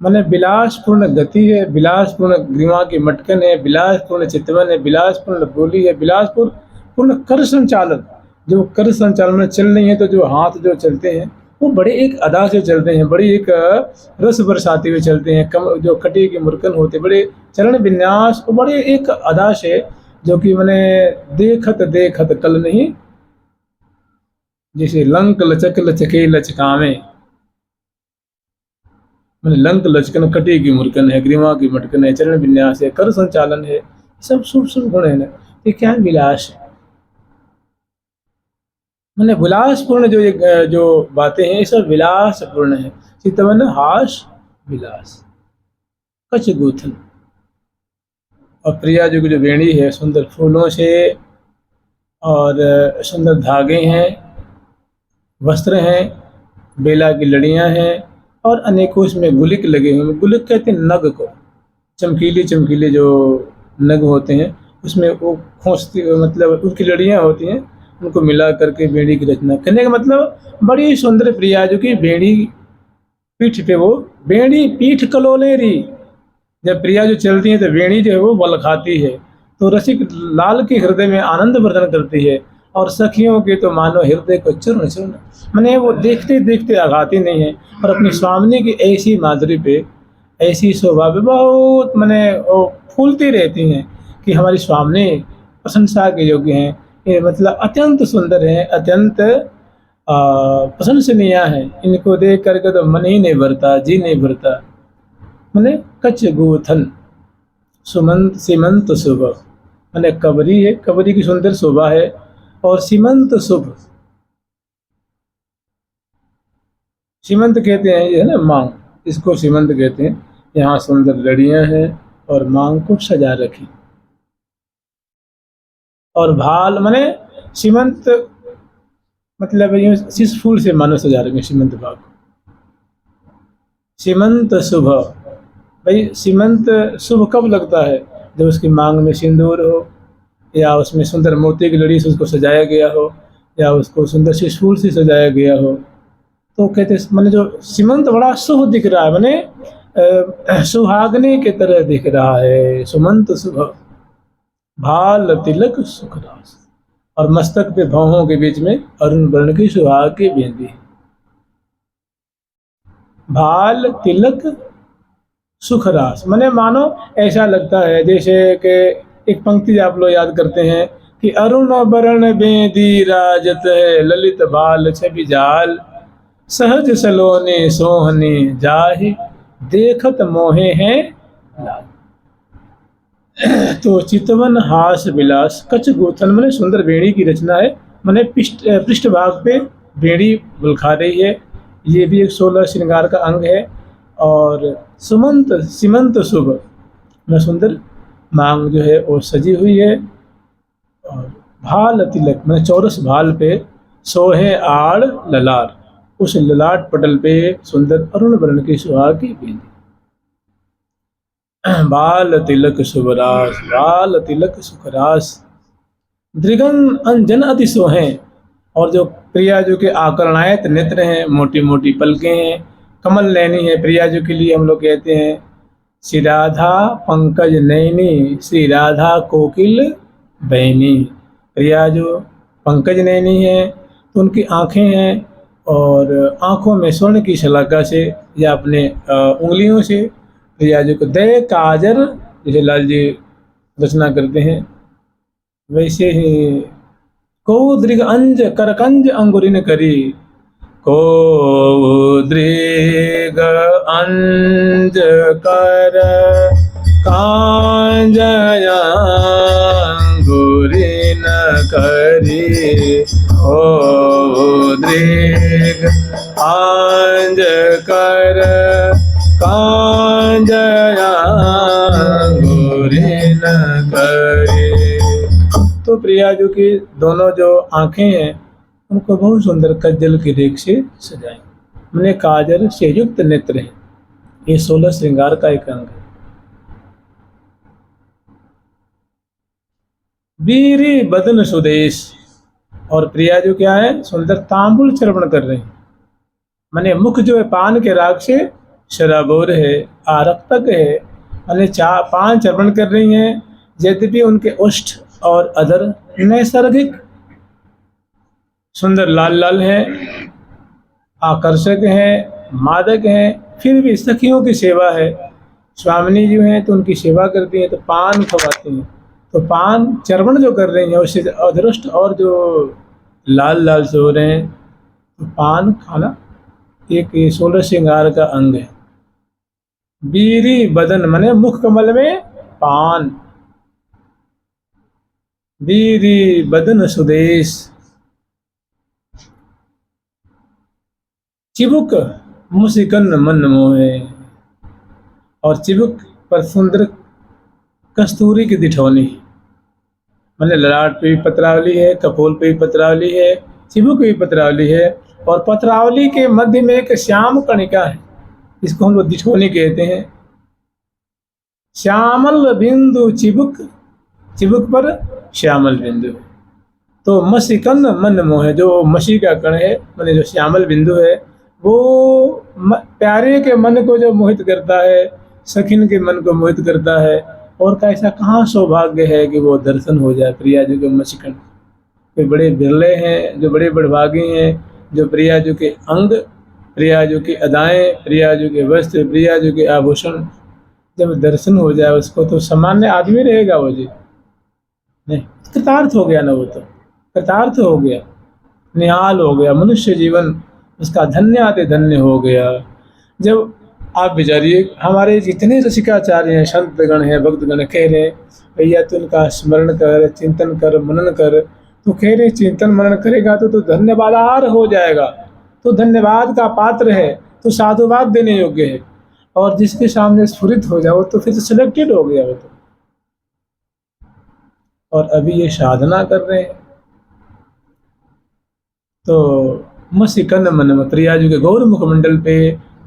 माने विलासपूर्ण गति है, विलासपूर्ण ग्रीवा की मटकन है, विलासपूर्ण चितवन है, विलासपूर्ण बोली है, विलासपूर्ण कर संचालन। जो कर संचालन में चल रही है, तो जो हाथ जो चलते हैं वो बड़े एक अदा से चलते हैं, बड़ी एक रस बरसाते हुए चलते हैं। जो कटी के मुरकन होते, बड़े चरण विन्यास, वो बड़े एक अदा से, जो कि मैंने देखत देखत कल नहीं, जैसे लंक लचक लचके लचकावे, मैंने लंक लचकन, कटी की मुरकन है, ग्रीवा की मटकन है, चरण विन्यास है, कर संचालन है, सब शुभ शुभ गुण है ना। ये क्या विलास है, मैंने विलासपूर्ण जो बातें हैं, ये सब विलासपूर्ण है। चितवन, हास, विलास, कच गूथन। और प्रिया जी की जो बेड़ी है, सुंदर फूलों से और सुंदर धागे हैं, वस्त्र हैं, बेला की लड़ियां हैं, और अनेकों उसमें गुलिक लगे हुए। गुलिक कहते हैं नग को, चमकीले चमकीले जो नग होते हैं, उसमें वो खोसती, मतलब उनकी लड़ियां होती हैं, उनको मिला करके बेड़ी की रचना करने का मतलब बड़ी सुंदर प्रिया जो की बेड़ी पीठ पे, वो बेड़ी पीठ कलोलेरी। जब प्रिया जो चलती है तो बेड़ी जो है वो बल खाती है, तो रसिक लाल के हृदय में आनंद वर्धन करती है, और सखियों के तो मानो हृदय को चूर्ण चूर्ण, मैंने वो देखते देखते आघाती नहीं है। और अपनी स्वामिनी की ऐसी माधुरी पे, ऐसी शोभा पे बहुत मैंने वो फूलती रहती हैं कि हमारी स्वामिनी प्रशंसा के योग्य हैं। ये मतलब अत्यंत सुंदर है, अत्यंत प्रशंसनीय है। इनको देख करके तो मन ही नहीं भरता, जी नहीं भरता। मैंने कच गोथन, सुमंत सीमंत शुभ, मैंने कबरी है, कबरी की सुंदर शोभा है, और सीमंत शुभ। सीमंत कहते हैं ये है ना मांग, इसको सीमंत कहते हैं। यहाँ सुंदर लड़ियां हैं और मांग को सजा रखी, और भाल, माने सीमंत मतलब यूँ शीश फूल से मानो सजा रहे हैं सीमंत बाग को। सीमंत शुभ, भाई सीमंत शुभ कब लगता है? जब उसकी मांग में सिंदूर हो, या उसमें सुंदर मोती की लड़ी से उसको सजाया गया हो, या उसको सुंदर शीश फूल से सजाया गया हो। तो कहते मैंने जो सीमंत बड़ा शुभ दिख रहा है, मैंने सुहागनी की तरह दिख रहा है। सुमंत शुभ, भाल तिलक सुखरास, और मस्तक पे भौहों के बीच में अरुण वर्ण की सुहाग की बिंदी। भाल तिलक सुखरास, मैंने मानो ऐसा लगता है जैसे कि एक पंक्ति आप लोग याद करते हैं कि अरुण वरण बेदी राजत है, ललित भाल छवि जाल, सहज सलोने सोहने जाहि, देखत मोहे हैं लाल। तो चितवन हास विलास, कच गोथन, मैंने सुंदर बेड़ी की रचना है, मैंने पृष्ठ भाग पे बेड़ी बुलखा रही है। ये भी एक 16 श्रृंगार का अंग है। और सुमंत सीमंत शुभ, मैं सुंदर मांग जो है वो सजी हुई है। और भाल तिलक, मैंने चौरस भाल पे सोहे आड़ ललाट, उस ललाट पटल पे सुंदर अरुण वर्ण की सुहाग की बिंदी। बाल तिलक शुभरास, बाल तिलक सुखरास, दृगन अंजन अति सोहे, और जो प्रिया जो के आकर्णायत नेत्र हैं, मोटी मोटी पलकें हैं, कमल नैनी है प्रिया जो के लिए हम लोग कहते हैं। श्री राधा पंकज नैनी, श्री राधा कोकिल बैनी। प्रिया जो पंकज नैनी है तो उनकी आँखें हैं, और आँखों में स्वर्ण की शलाका से या अपने उंगलियों से प्रिया जी को दे काजर, जैसे लाल जी रचना करते हैं वैसे ही। को दृग अंज करकंज अंगुरिन करी, को दृग अंज कर कांज अंगुरिन करी, ओ दृग अंज कर कांज अंगुरिन करी। तो प्रिया जो की दोनों जो आंखें हैं उनको बहुत सुंदर कज्जल की रेख से सजाएं, मैंने काजल से युक्त नेत्र हैं। ये 16 श्रृंगार का एक अंग है। वीरी बदन सुदेश, और प्रिया जो क्या है सुंदर तांबुल चर्वण कर रहे हैं, मैंने मुख जो है पान के राग से शराबोर है, आरक्तक है, मैंने 5 चर्वण कर रही हैं। यद्यपि उनके ओष्ठ और अधर नैसर्गिक सुंदर लाल लाल हैं, आकर्षक हैं, मादक हैं, फिर भी सखियों की सेवा है। स्वामिनी जो हैं तो उनकी सेवा करती हैं तो पान खवाती हैं, तो पान चर्वण जो कर रही हैं उससे अदृष्ट और जो लाल लाल से हो रहे हैं, तो पान खाना एक 16 श्रृंगार का अंग है। बीरी बदन मने मुख कमल में पान, बीरी बदन सुदेश, चिबुक मुसिकन मन मोहे, और चिबुक पर सुंदर कस्तूरी की दिठौनी, मैंने ललाट पे भी पत्रावली है, कपोल पे भी पत्रावली है, चिबुक भी पत्रावली है, और पत्रावली के मध्य में एक श्याम कणिका है, इसको हम लोग दिठौनी कहते हैं। श्यामल बिंदु चिबुक, चिबुक पर श्यामल बिंदु, तो मसिकन मन मोह, जो मसी का कण है मैंने जो श्यामल बिंदु है वो प्यारे के मन को जो मोहित करता है, सखिन के मन को मोहित करता है। और का ऐसा कहाँ सौभाग्य है कि वो दर्शन हो जाए प्रिया जी के मसिकन। कोई बड़े बिरले हैं जो बड़े बड़भागी हैं जो प्रिया जी के अंग, प्रिया जी की अदाएँ, प्रिया जी के वस्त्र, प्रिया जी के आभूषण जब दर्शन हो जाए उसको, तो सामान्य आदमी रहेगा वो जी नहीं, कृतार्थ हो गया ना, वो तो कृतार्थ हो गया, निहाल हो गया, मनुष्य जीवन उसका धन्य धन्य हो गया। जब आप विचारिए हमारे जितने रसिकाचार्य हैं, संतगण हैं, भक्तगण कह रहे हैं भैया तू इनका स्मरण कर, चिंतन कर, मनन कर, तो कह रहे चिंतन मनन करेगा तो धन्यवादार हो जाएगा, तो धन्यवाद का पात्र है, तो साधुवाद देने योग्य है। और जिसके सामने स्फुरित हो जाओ तो फिर तो सिलेक्टेड हो गया वो तो। और अभी ये साधना कर रहे हैं तो मसिकन मन प्रियाजू के गौर मुखमंडल पे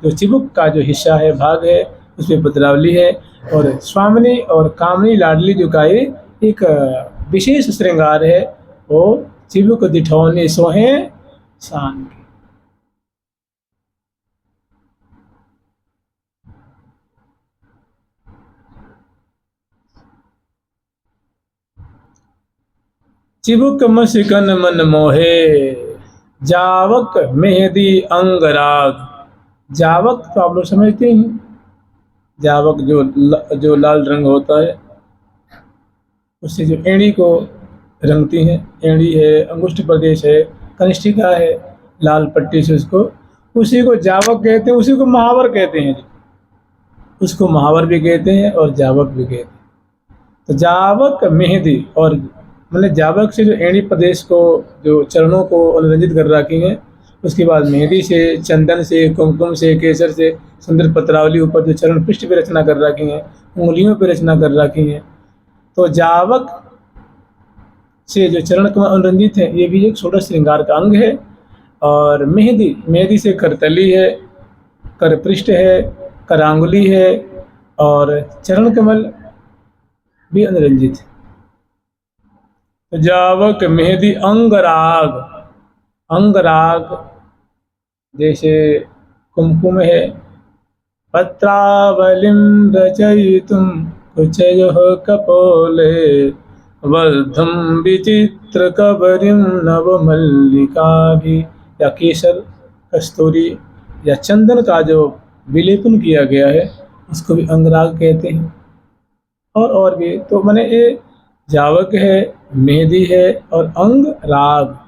जो चिबुक का जो हिस्सा है, भाग है, उसमें पत्रावली है। और स्वामिनी और कामनी लाडली जो का ये एक विशेष श्रृंगार है, वो चिबुक दिठौनी सोहे शान की। चिबुक मसिकन मन मोहे, जावक मेहदी अंगराग। जावक तो आप लोग समझते हैं, जावक जो लाल रंग होता है, उससे जो एड़ी को रंगती हैं, एड़ी है, अंगुष्ठ प्रदेश है, कनिष्ठिका है, लाल पट्टी से उसको, उसी को जावक कहते हैं, उसी को महावर कहते हैं। उसको महावर भी कहते हैं और जावक भी कहते हैं। तो जावक मेहदी, और मतलब जावक से जो एड़ी प्रदेश को, जो चरणों को अनुरंजित कर रखी हैं, उसके बाद मेहंदी से, चंदन से, कुमकुम से, केसर से सुंदर पत्रावली ऊपर जो चरण पृष्ठ पे रचना कर रखी हैं, उंगलियों पे रचना कर रखी हैं। तो जावक से जो चरण कमल अनुरंजित है, ये भी एक षोडश श्रृंगार का अंग है। और मेहंदी, मेहंदी से करतली है, कर पृष्ठ है, करांगुली है, और चरण कमल भी अनुरंजित है। तो जावक मेहंदी अंगराग, अंगराग जैसे कुमकुम है, पत्रावलिम रचयितुम कुचयोः कपोले, वर्धम विचित्र कबरिम नवमल्लिकाभि। या केसर, कस्तूरी या चंदन का जो विलेपन किया गया है, उसको भी अंगराग कहते हैं। और भी तो मैंने ये जावक है, मेहंदी है और अंग राग।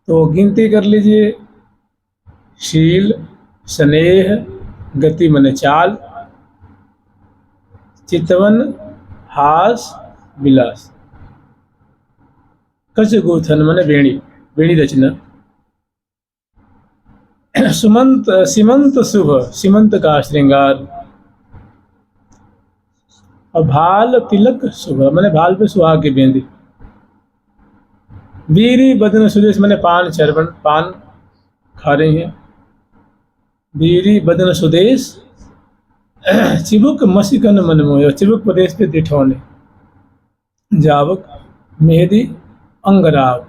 तो गिनती कर लीजिए, शील, स्नेह, गति मन चाल, चितवन, हास, विलास, कच गोथन मन वेणी, वेणी रचना, सुमंत, सीमंत शुभ, सीमंत का श्रृंगार, और भाल तिलक शुभ, मैंने भाल पे सुहाग की बेंदी, वीरी बदन सुदेश, मैंने पान चरवन, पान खा रही हैं, वीरी बदन सुदेश, चिबुक मसिकन मन मोह, चिबुक प्रदेश पे दिठौने, जावक, मेहंदी, अंगराग,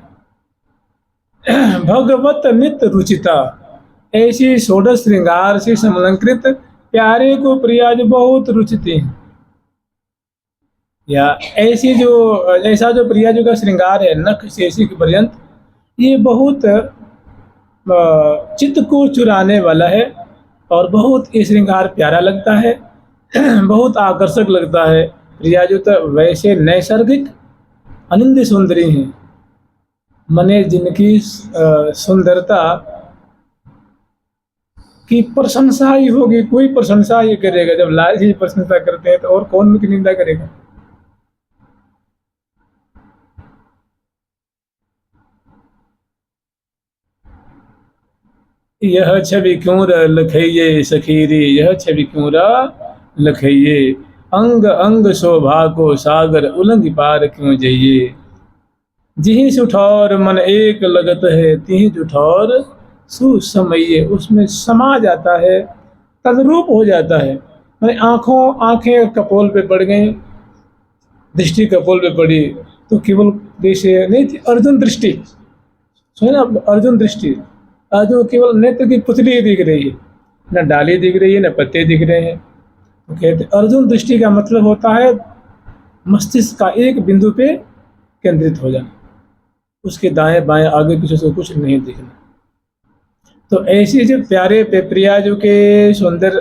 भगवत नित्य रुचिता। ऐसी षोडश श्रृंगार से समलंकृत प्यारे को प्रिया जो बहुत रुचती हैं। या ऐसी जो, ऐसा जो प्रिया जो का श्रृंगार है, नख से शिख पर्यंत, ये बहुत चित्त को चुराने वाला है, और बहुत ये श्रृंगार प्यारा लगता है, बहुत आकर्षक लगता है। प्रिया जो तो वैसे नैसर्गिक अनिंद सुंदरी हैं, मने जिनकी सुंदरता की प्रशंसा ही होगी, कोई प्रशंसा ही करेगा। जब लाल जी प्रशंसा करते हैं तो और कौन उनकी निंदा करेगा। यह छवि क्यों लखइये सखीरी, यह छवि क्यों लखइये, अंग अंग शोभा को सागर उलंग पार क्यों जइये। जिहि सुठौर मन एक लगत है, तिहि जुठौर सुसमइये। उसमें समा जाता है, तद्रूप हो जाता है। मैंने आंखें कपोल पे पड़ गई, दृष्टि कपोल पे पड़ी तो केवल जैसे नहीं थी अर्जुन दृष्टि, सुने ना, अर्जुन दृष्टि, अर्जुन केवल नेत्र की पुतली ही दिख रही है, न डाली दिख रही है, न पत्ते दिख रहे हैं। तो कहते अर्जुन दृष्टि का मतलब होता है मस्तिष्क का एक बिंदु पे केंद्रित हो जाना, उसके दाएं बाएं आगे पीछे से कुछ नहीं दिखना। तो ऐसी जो प्यारे पे प्रिया जो के सुंदर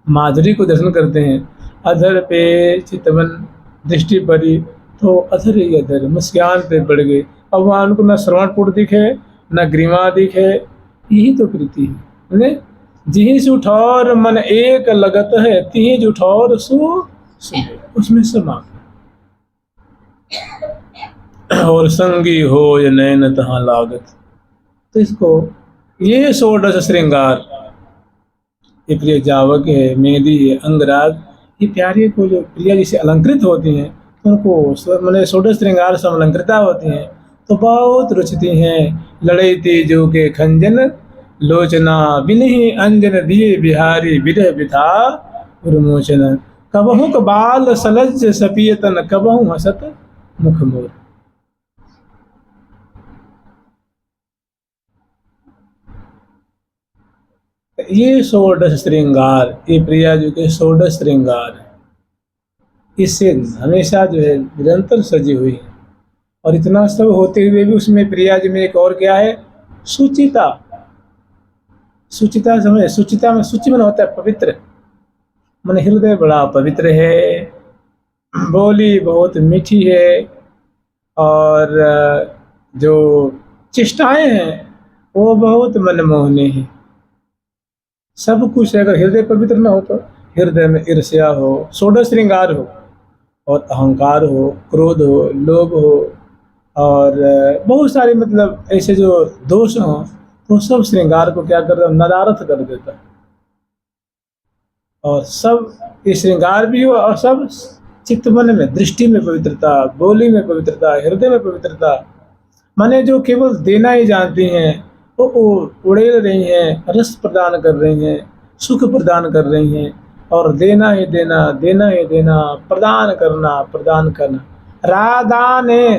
माधुरी को दर्शन करते हैं, अधर पे चितवन दृष्टि पड़ी तो अधर ही अधर मुस्कान पे पड़ गए। अब वहाँ उनको न श्रवणपुर दिखे, न ग्रीवा दिखे, यही तो प्रीति है। जिहि सुठौर मन एक लगत है, तिहि जुठौर उसमें समा। और संगी हो या नैन तहाँ लागत। तो इसको ये षोडश श्रृंगार, ये प्रिय जावक है, मेहंदी है, अंगराग, ये प्यारे को जो प्रिया जिसे अलंकृत होती हैं, उनको मैंने षोडश श्रृंगार से अलंकृता होती हैं तो बहुत रुचती हैं। लड़ई तेजो के खंजन लोचना बिनहि अंजन दिए बिहारी विरह बिथा उर्मोचन। कबहु बाल सलज सपियतन कबहु हसत मुख मोर। ये षोडश श्रृंगार, ये प्रिया जी के षोडश श्रृंगार है। इससे हमेशा जो है निरंतर सजी हुई है। और इतना सब होते हुए भी उसमें प्रिया जी में एक और क्या है, सुचिता। सुचिता समझे, सुचिता में सुचि मन होता है पवित्र, मन हृदय बड़ा पवित्र है, बोली बहुत मीठी है, और जो चेष्टाएं हैं वो बहुत मनमोहनी है। सब कुछ है, अगर हृदय पवित्र न हो तो हृदय में ईर्ष्या हो, षोडश श्रृंगार हो, और अहंकार हो, क्रोध हो, लोभ हो, और बहुत सारे मतलब ऐसे जो दोष हो, तो सब श्रृंगार को क्या कर देता, नदारथ कर देता। और सब ये श्रृंगार भी हो, और सब चित्त मन में, दृष्टि में पवित्रता, बोली में पवित्रता, हृदय में पवित्रता। माने जो केवल देना ही जानती हैं वो उड़ेल रही हैं, रस प्रदान कर रही हैं, सुख प्रदान कर रही हैं, और देना ही देना, देना ही देना, प्रदान करना, प्रदान करना। राधा ने,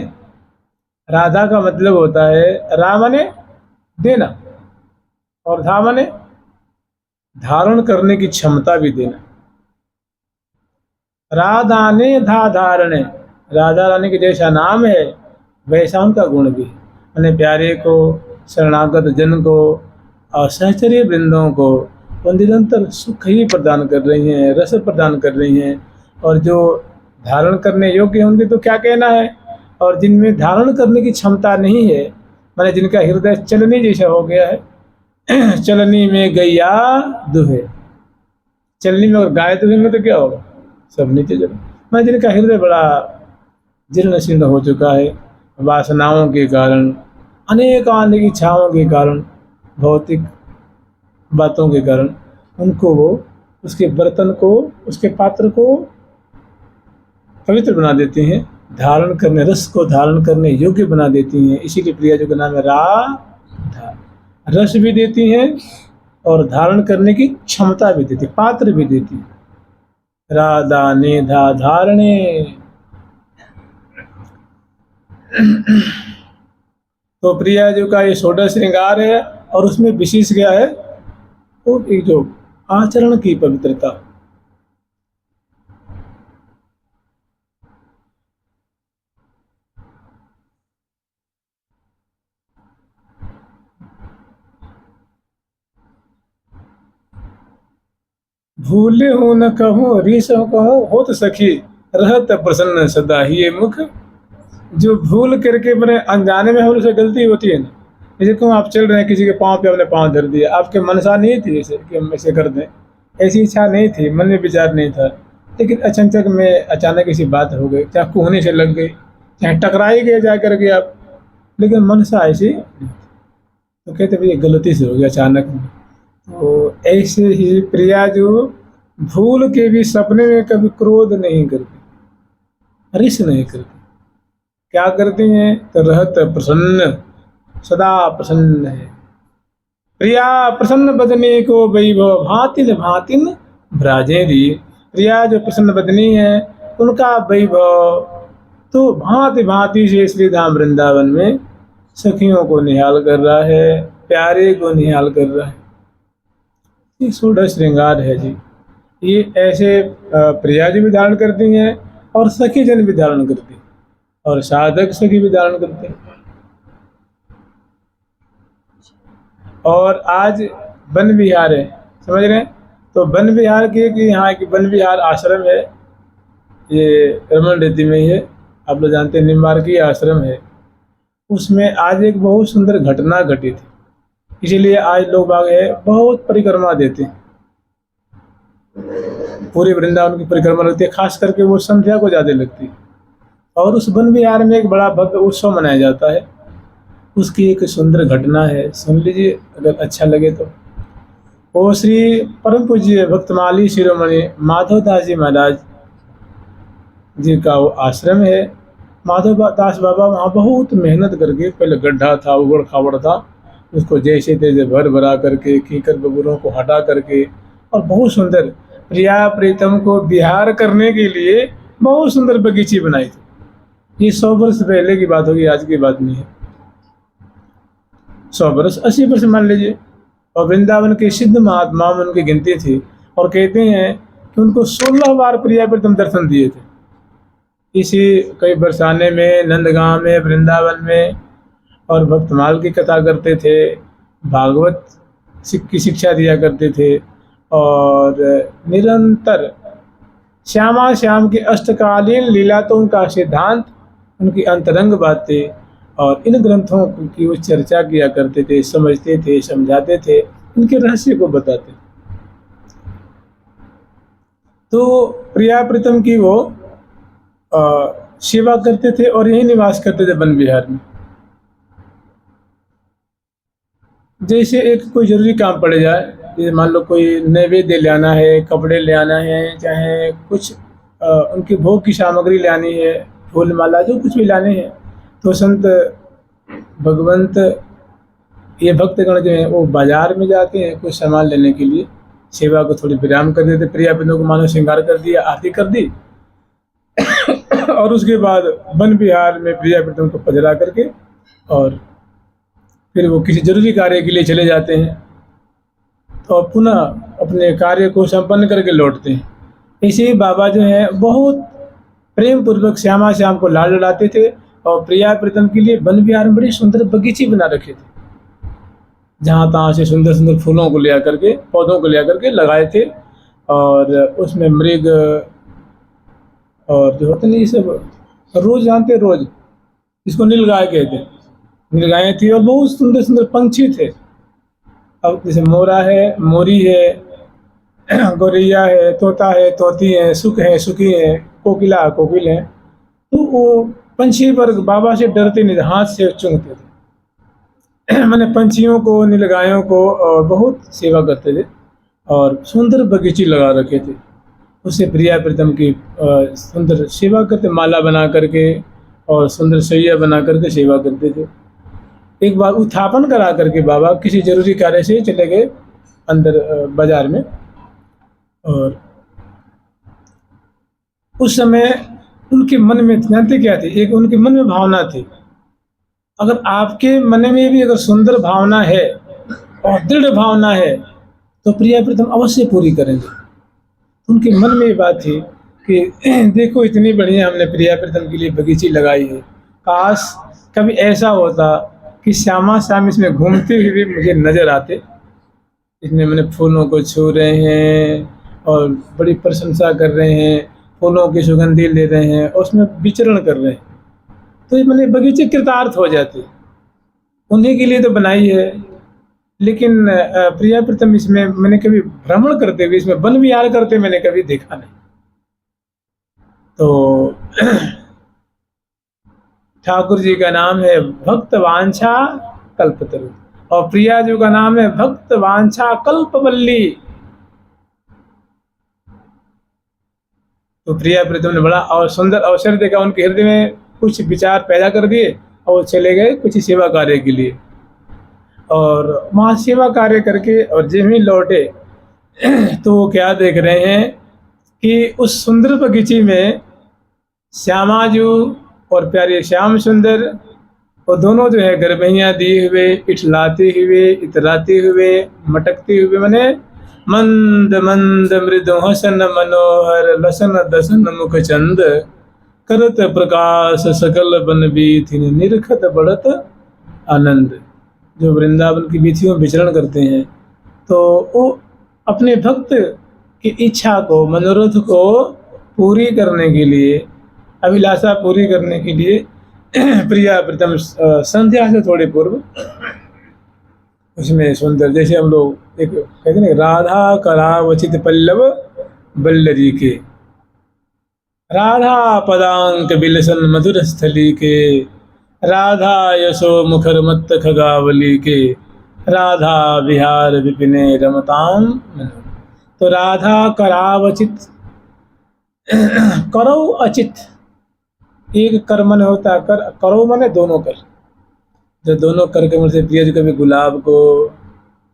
राधा का मतलब होता है रा माने देना, और धा माने धारण करने की क्षमता भी देना। राधा ने धा धारणे, राधा रानी के जैसा नाम है वैसा उनका गुण भी है। मैंने प्यारे को, शरणागत जन को और सहचर्य वृंदों को वो निरंतर सुख ही प्रदान कर रही हैं, रस प्रदान कर रही हैं। और जो धारण करने योग्य हैं उनके तो क्या कहना है, और जिनमें धारण करने की क्षमता नहीं है, माने जिनका हृदय चलनी जैसा हो गया है, चलनी में गैया दुहे, चलनी में अगर गाय दुहेंगे तो क्या होगा, सब नीचे चलो। माने जिनका हृदय बड़ा जीर्ण शीर्ण हो चुका है वासनाओं के कारण, अनेक आने की इच्छाओं के कारण, भौतिक बातों के कारण, उनको वो उसके बर्तन को, उसके पात्र को पवित्र बना देती हैं, धारण करने, रस को धारण करने योग्य बना देती हैं। इसीलिए प्रिया जी का नाम है राधा। रस भी देती हैं और धारण करने की क्षमता भी देती, पात्र भी देती है। राधा निधा धारणे। तो प्रिया जी का ये षोडश श्रृंगार है, और उसमें विशेष क्या है, वो एक जो आचरण की पवित्रता। भूले हो न कहो, रीस हो कहो, होत सखी रहत प्रसन्न सदा ही ये मुख। जो भूल करके मैंने अनजाने में हमसे गलती होती है ना, जैसे तुम आप चल रहे हैं, किसी के पाँव पे अपने पाँव धर दिया, आपके मनसा नहीं थी ऐसे कि हम ऐसे कर दें, ऐसी इच्छा नहीं थी, मन में विचार नहीं था, लेकिन अचानक में अचानक ऐसी बात हो गई, चाहे कोहनी से लग गई, चाहे टकराई गए जा करके आप, लेकिन मनसा ऐसी, तो कहते भाई गलती से हो गया अचानक में। तो ऐसे ही प्रिया जो भूल के भी सपने में कभी क्रोध नहीं करती, रिस नहीं करती, क्या करती हैं, तो रहत प्रसन्न, सदा प्रसन्न है। प्रिया प्रसन्न बदनी को वैभव भातिन भातिन भ्राजे दी। प्रिया जो प्रसन्न बदनी है उनका वैभव तो भांति भांति से श्री धाम वृंदावन में सखियों को निहाल कर रहा है, प्यारे को निहाल कर रहा है। ये षोडश श्रृंगार है जी। ये ऐसे प्रिया जी भी धारण करती हैं, और सखी जन भी धारण करती हैं, और साधक सखी भी धारण करते हैं। और आज वन विहार है, समझ रहे हैं, तो वन विहार की कि यहाँ की वन विहार आश्रम है, ये रमन रेती में ही है, आप लोग जानते हैं, निम्बार्की आश्रम है। उसमें आज एक बहुत सुंदर घटना घटी थी, इसीलिए आज लोग बाग है बहुत परिक्रमा देते हैं, पूरे वृंदावन की परिक्रमा लगती है, खास करके वो संध्या को ज़्यादा लगती है। और उस वन विहार में एक बड़ा भव्य उत्सव मनाया जाता है, उसकी एक सुंदर घटना है, सुन लीजिए अगर अच्छा लगे तो। वो श्री परम पूज्य भक्तमाली शिरोमणि माधवदास जी महाराज जी का वो आश्रम है। माधव दास बाबा वहाँ बहुत मेहनत करके, पहले गड्ढा था, उबड़ खाबड़ था, उसको जैसे तैसे भर भरा करके, कीकर बबूलों को हटा करके, और बहुत सुंदर प्रिया प्रीतम को बिहार करने के लिए बहुत सुंदर बगीची बनाई थी। ये 100 वर्ष पहले की बात होगी, आज की बात नहीं है। 100 वर्ष, 80 वर्ष मान लीजिए। और वृंदावन के सिद्ध महात्मा में उनकी गिनती थी, और कहते हैं कि उनको 16 बार प्रिया प्रीतम दर्शन दिए थे। इसी कई बरसाने में, नंदगांव में, वृंदावन में, और भक्तमाल की कथा करते थे, भागवत की शिक्षा दिया करते थे, और निरंतर श्यामा श्याम की अष्टकालीन लीला तो उनका सिद्धांत, उनकी अंतरंग बातें, और इन ग्रंथों की वो चर्चा किया करते थे, समझते थे, समझाते थे, उनके रहस्य को बताते थे। तो प्रिया प्रीतम की वो सेवा करते थे और यही निवास करते थे वन विहार में। जैसे एक कोई जरूरी काम पड़ जाए, जैसे मान लो कोई नैवेद्य ले आना है, कपड़े ले आना है, चाहे कुछ उनकी भोग की सामग्री लानी है, फूल माला, जो कुछ भी लाने हैं, तो संत भगवंत, ये भक्तगण जो हैं वो बाजार में जाते हैं कुछ सामान लेने के लिए, सेवा को थोड़ी विराम कर देते, प्रिया प्रीतम को मानो श्रृंगार कर दिया, आरती कर दी, और उसके बाद वन विहार में प्रिया प्रीतम को पधरा करके और फिर वो किसी जरूरी कार्य के लिए चले जाते हैं, तो पुनः अपने कार्य को संपन्न करके लौटते हैं। इसी बाबा जो है बहुत प्रेम पूर्वक श्यामा श्याम को लाड लड़ाते थे, और प्रिया प्रीतम के लिए वन विहार में बड़ी सुंदर बगीचे बना रखे थे, जहाँ तहाँ से सुंदर सुंदर फूलों को ले आकर के, पौधों को ले आकर के लगाए थे, और उसमें मृग और जो होते नहीं, ये सब रोज जानते, रोज इसको नीलगाय कहते हैं, नीलगायें थी, और बहुत सुंदर सुंदर पंछी थे। अब जैसे मोरा है, मोरी है, गौरैया है, तोता है, तोती है, सुख है, सुखी है, कोकिला, कोकिल है, तो वो पंछी पर बाबा से डरते नहीं थे, हाथ से चूमते थे। मैंने पंछियों को, नीलगायों को बहुत सेवा करते थे, और सुंदर बगीचे लगा रखे थे। उससे प्रिया प्रीतम की सुंदर सेवा करते, माला बना करके और सुंदर सैया बना करके सेवा करते थे। एक बार उत्थापन करा करके बाबा किसी जरूरी कार्य से चले गए अंदर बाजार में, और उस समय उनके मन में, जानते क्या थी, एक उनके मन में भावना थी, अगर आपके मन में भी अगर सुंदर भावना है और दृढ़ भावना है तो प्रिया प्रीतम अवश्य पूरी करेंगे। उनके मन में ये बात थी कि देखो इतनी बढ़िया हमने प्रिया प्रीतम के लिए बगीची लगाई है, काश कभी ऐसा होता कि श्यामा श्याम इसमें घूमते हुए मुझे नजर आते, इसमें मैंने फूलों को छू रहे हैं और बड़ी प्रशंसा कर रहे हैं, फूलों की सुगंधी ले रहे हैं और उसमें विचरण कर रहे हैं, तो ये मैंने बगीचे कृतार्थ हो जाते। उन्हीं के लिए तो बनाई है, लेकिन प्रिया प्रीतम इसमें मैंने कभी भ्रमण करते हुए, इसमें वन विहार करते मैंने कभी देखा नहीं। तो ठाकुर जी का नाम है भक्त वांछा कल्पतरु, और प्रिया जी का नाम है भक्त वांछा कल्पवल्ली। तो प्रिया प्रीतम ने बड़ा और सुंदर अवसर देखा, उनके हृदय में कुछ विचार पैदा कर दिए और वो चले गए कुछ सेवा कार्य के लिए, और वहाँ सेवा कार्य करके और जब ही लौटे तो वो क्या देख रहे हैं कि उस सुंदर बगीचे में श्यामाजू और प्यारे श्याम सुंदर, और दोनों जो है गरबैयाँ दिए हुए, इठलाते हुए, इतराते हुए, मटकते हुए, मैंने मंद मंद मृदु हसन मनोहर लसन दसन मुख चंद करत प्रकाश सकल बन बीथिन निरखत बढ़त आनंद। जो वृंदावन की बीथियों में विचरण करते हैं, तो वो अपने भक्त की इच्छा को, मनोरथ को पूरी करने के लिए, अभिलाषा पूरी करने के लिए प्रिया प्रीतम संध्या से थोड़े पूर्व उसमें सुंदर, जैसे हम लोग एक कहते हैं राधा करावचित पल्लव बल्लरी के, राधा पदांक बिलसन मधुर स्थली के, राधा यशो मुखर मत्त खगावली के, राधा विहार विपिने रमताम। तो राधा करावचित करो अचित, एक कर मन होता है, कर करो मने दोनों कर। जो दोनों कर के मन से प्रिया जी कभी गुलाब को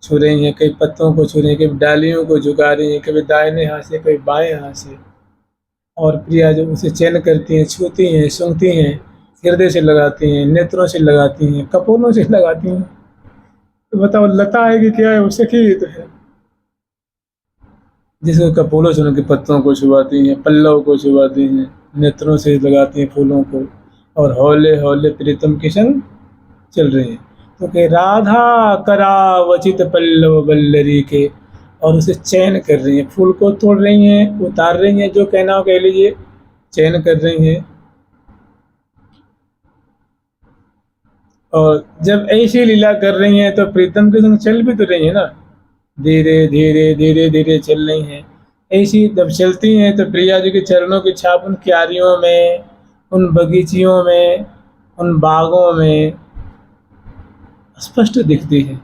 छू रही हैं, कभी पत्तों को छू रही हैं, कभी डालियों को झुका रही हैं, कभी दाहिने हाथ से कभी बाएं हाथ से, और प्रिया जो उसे चयन करती हैं, छूती हैं, सूंघती हैं, हृदय से लगाती हैं, नेत्रों से लगाती हैं, कपोलों से लगाती हैं। तो बताओ लता है कि क्या है, उससे की तो है। जिसको कपोलों से उनके पत्तों को छुपाती हैं, पल्लव को छुपाती हैं, नेत्रों से लगाती हैं फूलों को, और हौले हौले प्रीतम के संग चल रही हैं। तो कहे राधा करावचित पल्लव बल्लरी के, और उसे चयन कर रही हैं, फूल को तोड़ रही हैं, उतार रही हैं, जो कहना हो कह लीजिए, चयन कर रही हैं। और जब ऐसी लीला कर रही हैं तो प्रीतम के संग चल भी तो रही है ना, धीरे धीरे धीरे धीरे चल रही हैं। ऐसी जब चलती हैं तो प्रिया जी के चरणों की छाप उन क्यारियों में, उन बगीचियों में, उन बागों में स्पष्ट दिखती है।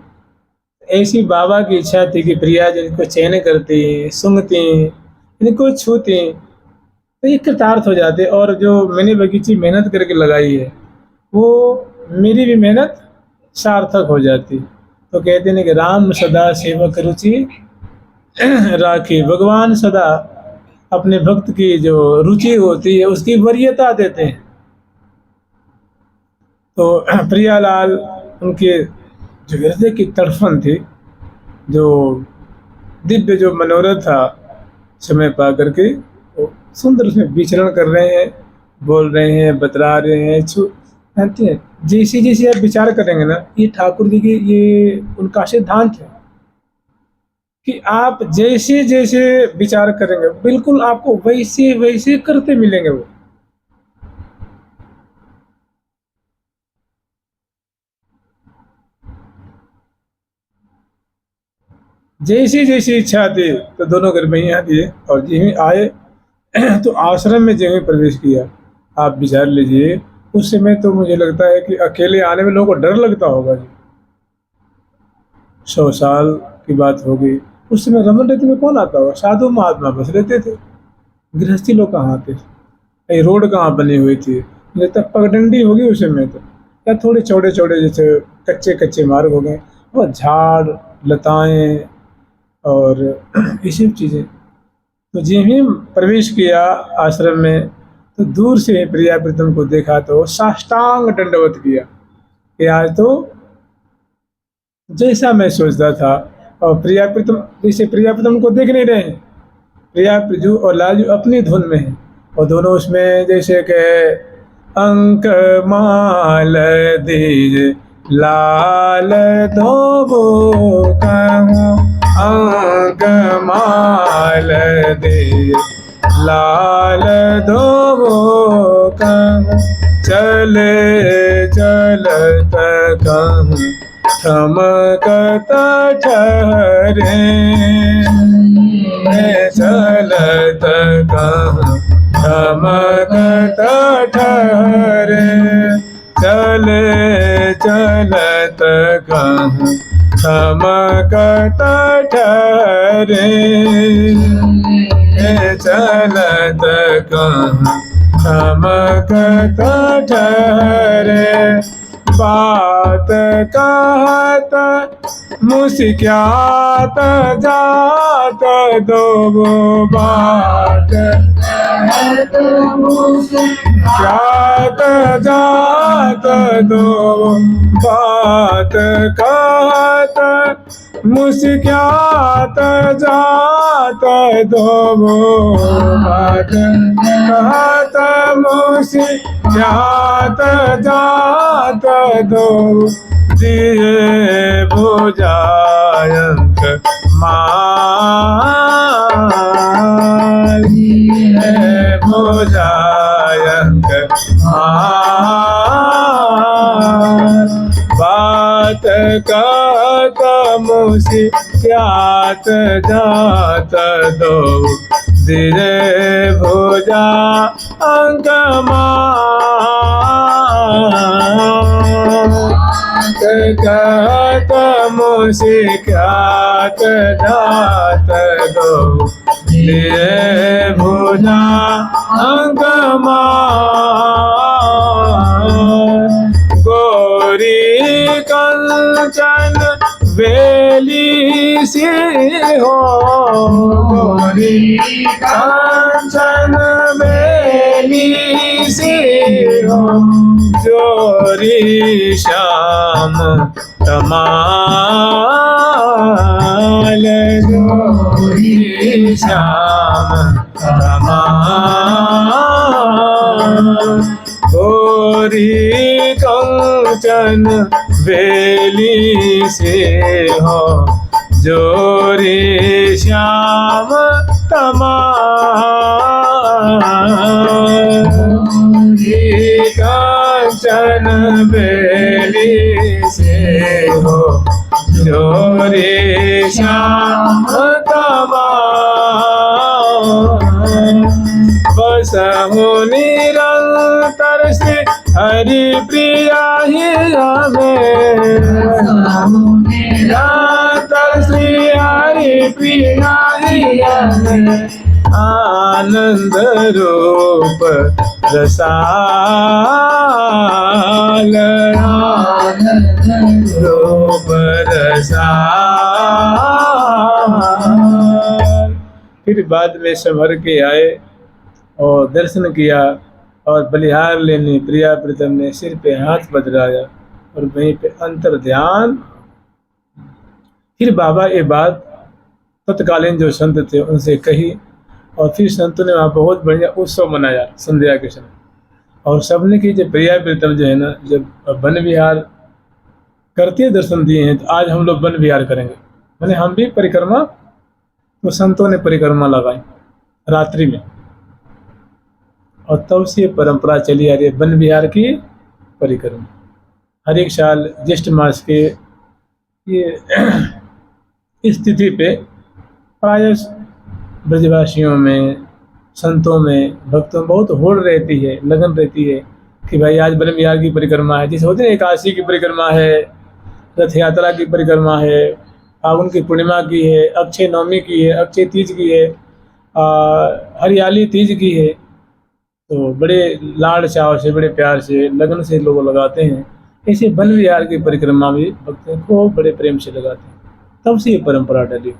ऐसी बाबा की इच्छा थी कि प्रिया जी इनको चयन करती, सूंघती, इनको छूती, तो ये कृतार्थ हो जाते। और जो मैंने बगीची मेहनत करके लगाई है, वो मेरी भी मेहनत सार्थक हो जाती। तो कहते हैं कि राम सदा सेवक रुचि राखी, भगवान सदा अपने भक्त की जो रुचि होती है उसकी वरीयता देते हैं। तो प्रियालाल उनके जो हृदय की तड़फन थी, जो दिव्य जो मनोरथ था, समय पा करके वो सुंदर उसमें विचरण कर रहे हैं, बोल रहे हैं, बतला रहे हैं, जानते हैं जैसे जैसे आप विचार करेंगे ना, ये ठाकुर जी की ये उनका सिद्धांत है कि आप जैसे जैसे विचार करेंगे बिल्कुल आपको वैसे वैसे करते मिलेंगे वो। जैसी जैसी इच्छा थी तो दोनों घर में यहाँ दिए, और यहीं आए तो आश्रम में जहीं प्रवेश किया, आप विचार लीजिए उस समय तो मुझे लगता है कि अकेले आने में लोगों को डर लगता होगा जी। 100 साल की बात होगी, उस समय रमन रहते में कौन आता होगा, साधु महात्मा बस रहते थे, गृहस्थी लोग कहाँ आते थे, ये रोड कहाँ बनी हुई थी, मुझे तब पगडंडी होगी उस समय तो, या थोड़े चौड़े चौड़े जैसे कच्चे कच्चे मार्ग हो गए, और झाड़ लताएं और ये सब चीज़ें। तो जिन ही प्रवेश किया आश्रम में तो दूर से प्रिया प्रीतम को देखा तो साष्टांग दंडवत किया कि आज तो जैसा मैं सोचता था। और प्रिया प्रीतम जैसे प्रिया प्रीतम को देख नहीं रहे हैं, प्रिया प्रिजू और लाजू अपनी धुन में है, और दोनों उसमें जैसे कि अंक माल दीज लाल धोबो कहूँ, अंक माल दीज लाल धोबो कहूँ, चले चलत कहूँ थमकत ठहरे, चलत कहूँ थमकत ठहरे, चले चलत कहूँ थमकत ठहरे, चलत कहूँ थमकत ठहरे, बात कहत मुस्क्यात जात दो, बात कहत मुस्क्यात जात दो, बात कहत मुस्क्यात जात दो, बात कहत मुस्क्यात जात दो, दिए भुजायंक माल, भुजायंक माल, बात कहत मुस्क्यात जात दो, दिए भुजा अंक माल, कहत मुस्क्यात जात दो, लिए भुजा अंगमा गोरी कंचन बेली सी हो गोरी कंचन बेली सी हो जोरी श्याम कमाल जोरी श्याम कमाल गोरी कंचन बेली से हो जोरी श्याम कमाल कंचन बेली से हो जोरी श्याम कमाल बस हो निरंतर से हरि प्रिया ही हमें निरंतर श्री हरि प्रिया ही हमें आनंद रूप रसाल आनंद रूप रसाल। फिर बाद में संभर के आए और दर्शन किया और बलिहार लेने प्रिया प्रीतम ने सिर पे हाथ बदलाया और वहीं पे अंतर ध्यान। फिर बाबा ये बात तत्कालीन जो संत थे उनसे कही और फिर संतों ने वहाँ बहुत बढ़िया उत्सव मनाया संध्या के समय और सबने की जब प्रिया प्रीतम जो है ना जब वन विहार करते दर्शन दिए हैं तो आज हम लोग वन विहार करेंगे मैंने हम भी परिक्रमा तो संतों ने परिक्रमा लगाई रात्रि में और तब से ये परंपरा चली आ रही है वन विहार की परिक्रमा। हर एक साल ज्येष्ठ मास के ये स्थिति पे प्राय ब्रजवासियों में संतों में भक्तों में बहुत होड़ रहती है लगन रहती है कि भाई आज वन विहार की परिक्रमा है। जैसे होते हैं एकादशी की परिक्रमा है रथ यात्रा की परिक्रमा है फागुन की पूर्णिमा की है अक्षय नवमी की है अक्षय तीज की है हरियाली तीज की है तो बड़े लाड़ चाव से बड़े प्यार से लगन से लोग लगाते हैं। ऐसे वन विहार की परिक्रमा भी भक्तों को बड़े प्रेम से लगाते हैं तब से ये परंपरा डली।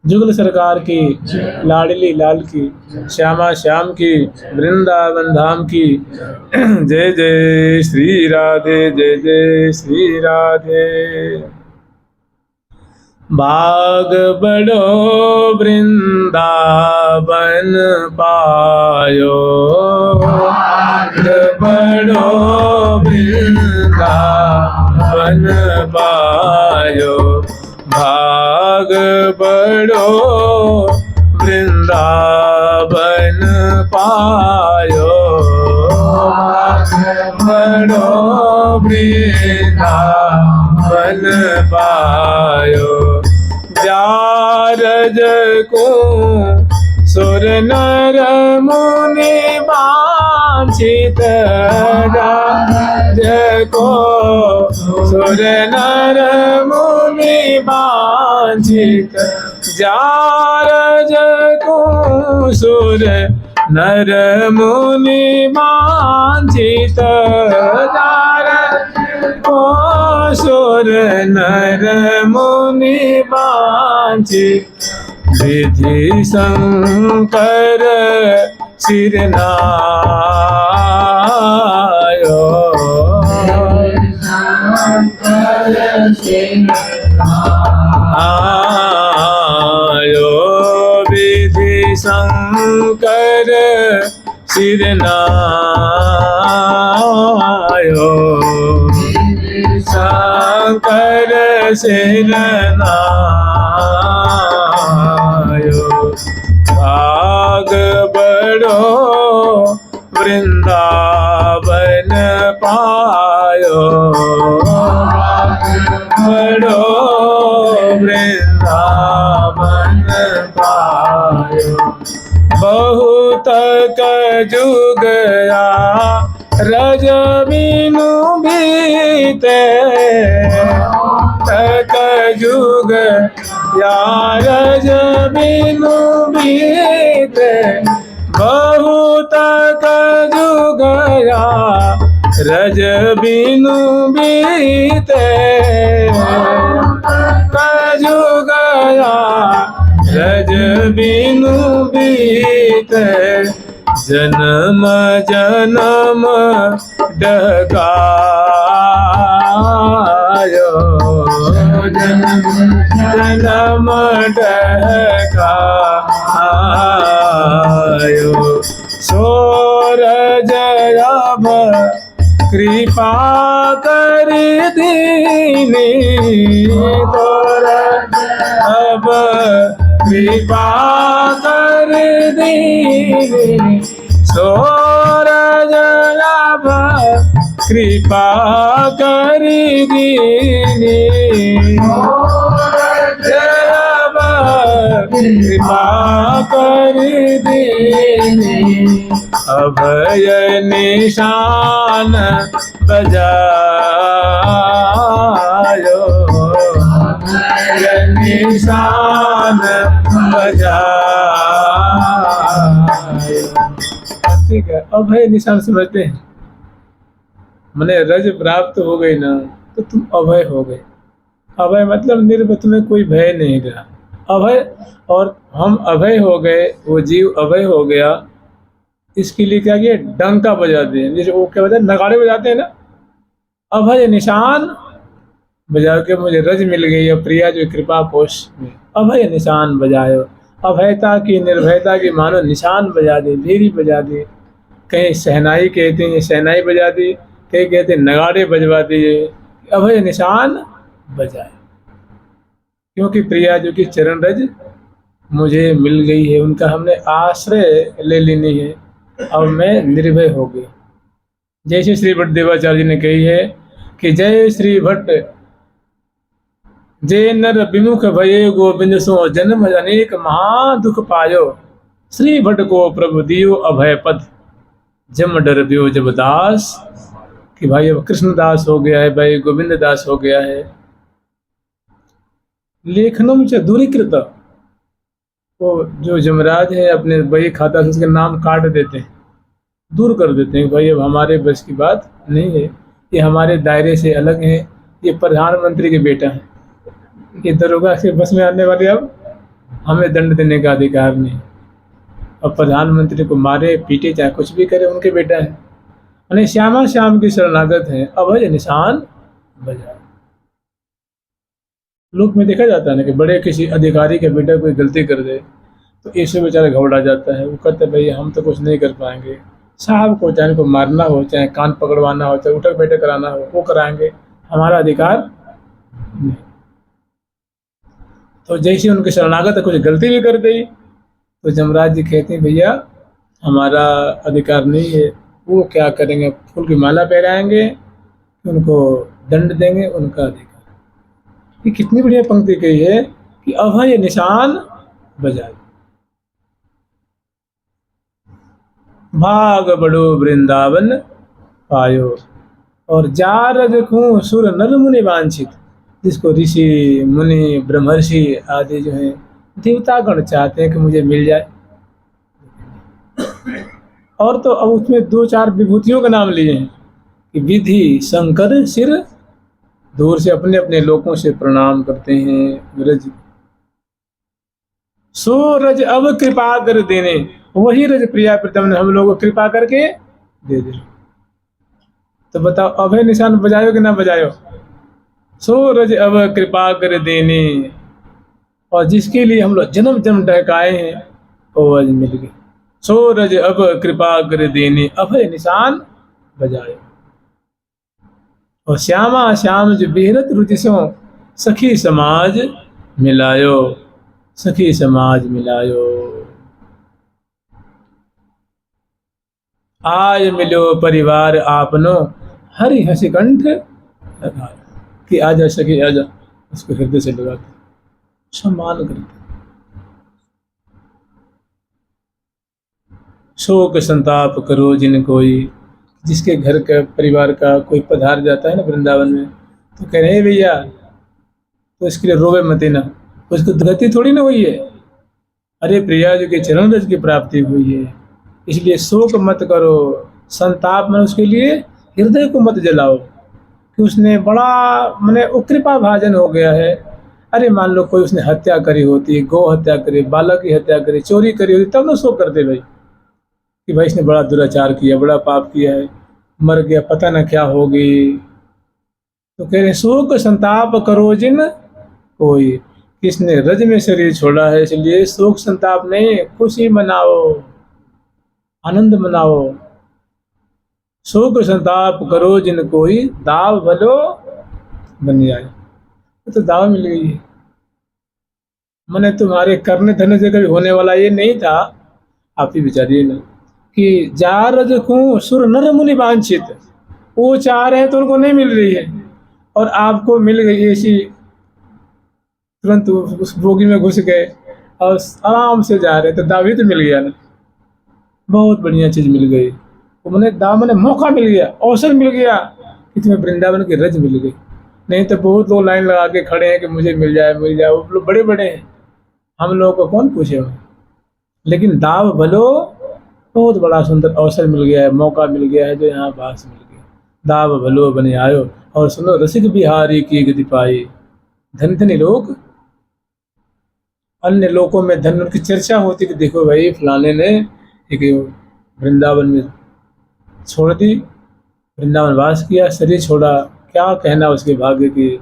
जुगल सरकार की लाडली लाल की श्यामा श्याम की वृंदावन धाम की जय जय श्री राधे जय जय श्री राधे। भाग बड़ो वृंदावन पायो भाग बड़ो वृंदावन पायो भाग बड़ो वृंदावन पायो भाग बड़ो वृंदावन पायो जारज को सुर नर मुनि वांछित जारज को सुर नर मुनि वांछित जारज को सुर नर मुनि वांछित जारज को सुर नर मुनि वांछित विधि शंकर सिरनायो आयो विधि शंकर सिरनायो शंकर सिरनायो भाग बड़ो वृंदावन पायो बड़ो वृंदावन पायो बहुत जुगया रजमीनु बीते तक जुग रज बिनु बीते बहुत कजुगया रज बिनु बीते कजुगया रज बिनु बीते जन्म जन्म डकायो जन्म जन्म डकायो सूरज अब कृपा कर दीनी तोर अब कृपा कर दीनी सूरज अब कृपा कर दीनी अब कृपा कर दीनी अभय निशान बजायो अभय निशान बजायो। ठीक है, अभय निशान समझते हैं, मैंने रज प्राप्त हो गई ना तो तुम अभय हो गए। अभय मतलब निर्भय, तुम्हें कोई भय नहीं रहा, अभय। और हम अभय हो गए, वो जीव अभय हो गया, इसके लिए क्या किया, डंका बजाते हैं, जैसे वो क्या बजाते हैं, नगाड़े बजाते हैं ना, अभय निशान बजा के मुझे रज मिल गई है प्रिया जो कृपा कोश में, अभय निशान बजायो। अभयता की निर्भयता की मानो निशान बजा दे, भेरी बजा दे, कहीं शहनाई कहते हैं शहनाई बजा दी, कहीं कहते हैं नगाड़े बजवा दिए, अभय निशान बजाए। क्योंकि प्रिया जो की चरण रज मुझे मिल गई है, उनका हमने आश्रय ले लेनी है, अब मैं निर्भय हो गई। जैसे श्री भट्ट देवाचार्य जी ने कही है कि जय श्री भट्ट जय नर विमुख भये गोविंद सो जन्म अनेक महा दुख पायो, श्री भट्ट को प्रभु दियो अभय पद जम डर बियो जब दास। कि भाई अब कृष्णदास हो गया है, भाई गोविंद दास हो गया है। लेखनम च दूरीकृत, वो जो जमराज है अपने बही खाता से उसके नाम काट देते हैं, दूर कर देते हैं, भाई अब हमारे बस की बात नहीं है, ये हमारे दायरे से अलग है, ये प्रधानमंत्री के बेटा है, ये दरोगा के बस में आने वाले, अब हमें दंड देने का अधिकार नहीं। अब प्रधानमंत्री को मारे पीटे चाहे कुछ भी करे, उनके बेटा है। यानी श्यामा श्याम की शरणागत है, अभय निशान बजा। लोक में देखा जाता है ना कि बड़े किसी अधिकारी के बेटा कोई गलती कर दे तो ऐसे बेचारा घबरा जाता है, वो कहते भाई हम तो कुछ नहीं कर पाएंगे, साहब को चाहे को मारना हो, चाहे कान पकड़वाना हो, चाहे उठक बैठक कराना हो, वो कराएंगे, हमारा अधिकार नहीं। तो जैसे उनके शरणागत कुछ गलती भी कर दी तो जमराज जी कहते हैं भैया हमारा अधिकार नहीं है। वो क्या करेंगे, फूल की माला पहनाएंगे, उनको दंड देंगे, उनका अधिकार। ये कितनी बढ़िया पंक्ति कही है कि अभय निशान बजाए। भाग बड़ो वृंदावन पायो और जार देखूं सुर नर मुनि वांछित, जिसको ऋषि मुनि ब्रह्मर्षि आदि जो हैं देवतागण चाहते हैं कि मुझे मिल जाए। और तो अब उसमें दो चार विभूतियों का नाम लिए हैं कि विधि शंकर सिर, दूर से अपने अपने लोगों से प्रणाम करते हैं। रज सो रज अब कृपा कर देने, वही रज प्रिया प्रीतम ने हम लोगों को कृपा करके दे दे। तो बताओ अभय निशान बजायो कि ना बजायो। सो रज अब कृपा कर देने, और जिसके लिए हम लोग जन्म जन्म टहकाए हैं वो आज मिल गई। सो रज अब कृपा कर देने, अभय निशान बजायो। और श्यामा श्याम जो बेहरत रुचि सो सखी समाज मिलायो, सखी समाज मिलायो। आज मिलो परिवार आपनो, हरि हंसी कंठ लगा कि आजा सखी आजा, उसको हृदय से लगाते सम्मान करते। शोक संताप करो जिन कोई, जिसके घर का परिवार का कोई पधार जाता है ना वृंदावन में, तो कह रहे भैया तो इसके लिए रोवे मत ना, उसको गति थोड़ी ना हुई है। अरे प्रिया जी के चरण रज की प्राप्ति हुई है, इसलिए शोक मत करो, संताप में उसके लिए हृदय को मत जलाओ कि उसने बड़ा मैंने कृपा भाजन हो गया है। अरे मान लो कोई उसने हत्या करी होती, गौ हत्या करी, बालक की हत्या करी, चोरी करी होती, तब ना शोक करते भाई कि भाई इसने बड़ा दुराचार किया, बड़ा पाप किया है, मर गया, पता ना क्या होगी। तो कह रहे शोक संताप करो जिन कोई, किसने रज में शरीर छोड़ा है, इसलिए शोक संताप नहीं, खुशी मनाओ, आनंद मनाओ। शोक संताप करो जिन कोई, दाव भलो बन जाए। तो दाव मिल गई है, मैंने तुम्हारे करने धन से कभी होने वाला ये नहीं था। आप ही विचारिए ना कि जारज को सुर नर मुनि वांछित, वो चाह रहे हैं तो उनको नहीं मिल रही है, और आपको मिल गई ऐसी, तुरंत उस बोगी में घुस गए और आराम से जा रहे, तो दाव ही तो मिल गया ना, बहुत बढ़िया चीज मिल गई। तो मैंने दाव मैंने मौका मिल गया, अवसर मिल गया कि तुम्हें वृंदावन की रज मिल गई। नहीं तो बहुत लोग लाइन लगा के खड़े हैं कि मुझे मिल जाए मिल जाए, वो लोग बड़े बड़े हैं, हम लोगों को कौन पूछे। लेकिन दाव भलो, बहुत बड़ा सुंदर अवसर मिल गया है, मौका मिल गया है, जो यहाँ पास मिल गया। दाव भलो बने आयो, और सुनो रसिक बिहारी की गति पाई। धन धनी लोग, अन्य लोगों में धन की चर्चा होती कि देखो भाई फलाने ने एक वृंदावन में छोड़ दी, वृंदावन वास किया, शरीर छोड़ा, क्या कहना उसके भाग्य की,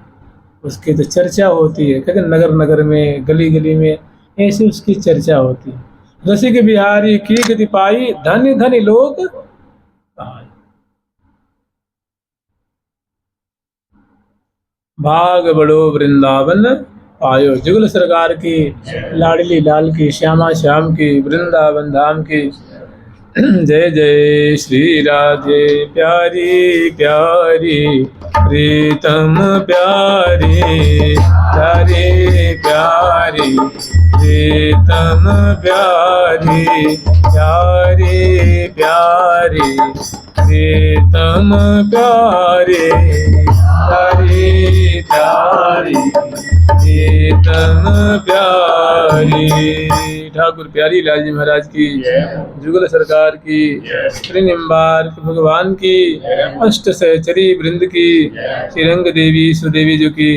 उसकी तो चर्चा होती है। कहते नगर नगर में, गली गली में ऐसे उसकी चर्चा होती है। रसिक बिहारी की गति पाई, धनी धनी लोग पाए। भाग बड़ो वृंदावन पायो। जुगल सरकार की, लाडली लाल की, श्यामा श्याम की, वृंदावन धाम की जय जय। श्री राधे प्यारी प्यारी प्रीतम प्यारी, प्यारी प्यारी प्रीतम प्यारी, प्यारी प्यारी प्रीतम प्यारी, प्यारी प्यारी प्रीतम प्यारी। ठाकुर प्यारी लाल जी महाराज की, जुगल सरकार की, श्री निम्बार भगवान की, अष्ट सहचरी वृंद की, श्री रंग देवी सुदेवी जी की,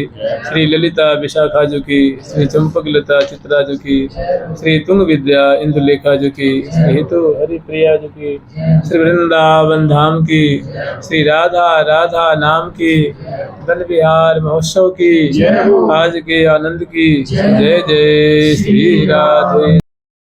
श्री ललिता विशाखा जी की, श्री चंपक लता चित्रा जी की, श्री तुंग विद्या इंदुलेखा जी की, श्री हेतु हरिप्रिया जी की, श्री वृंदावन धाम की, श्री राधा राधा नाम की, वन विहार महोत्सव की, आज के आनंद की जय जय। श्री राधे।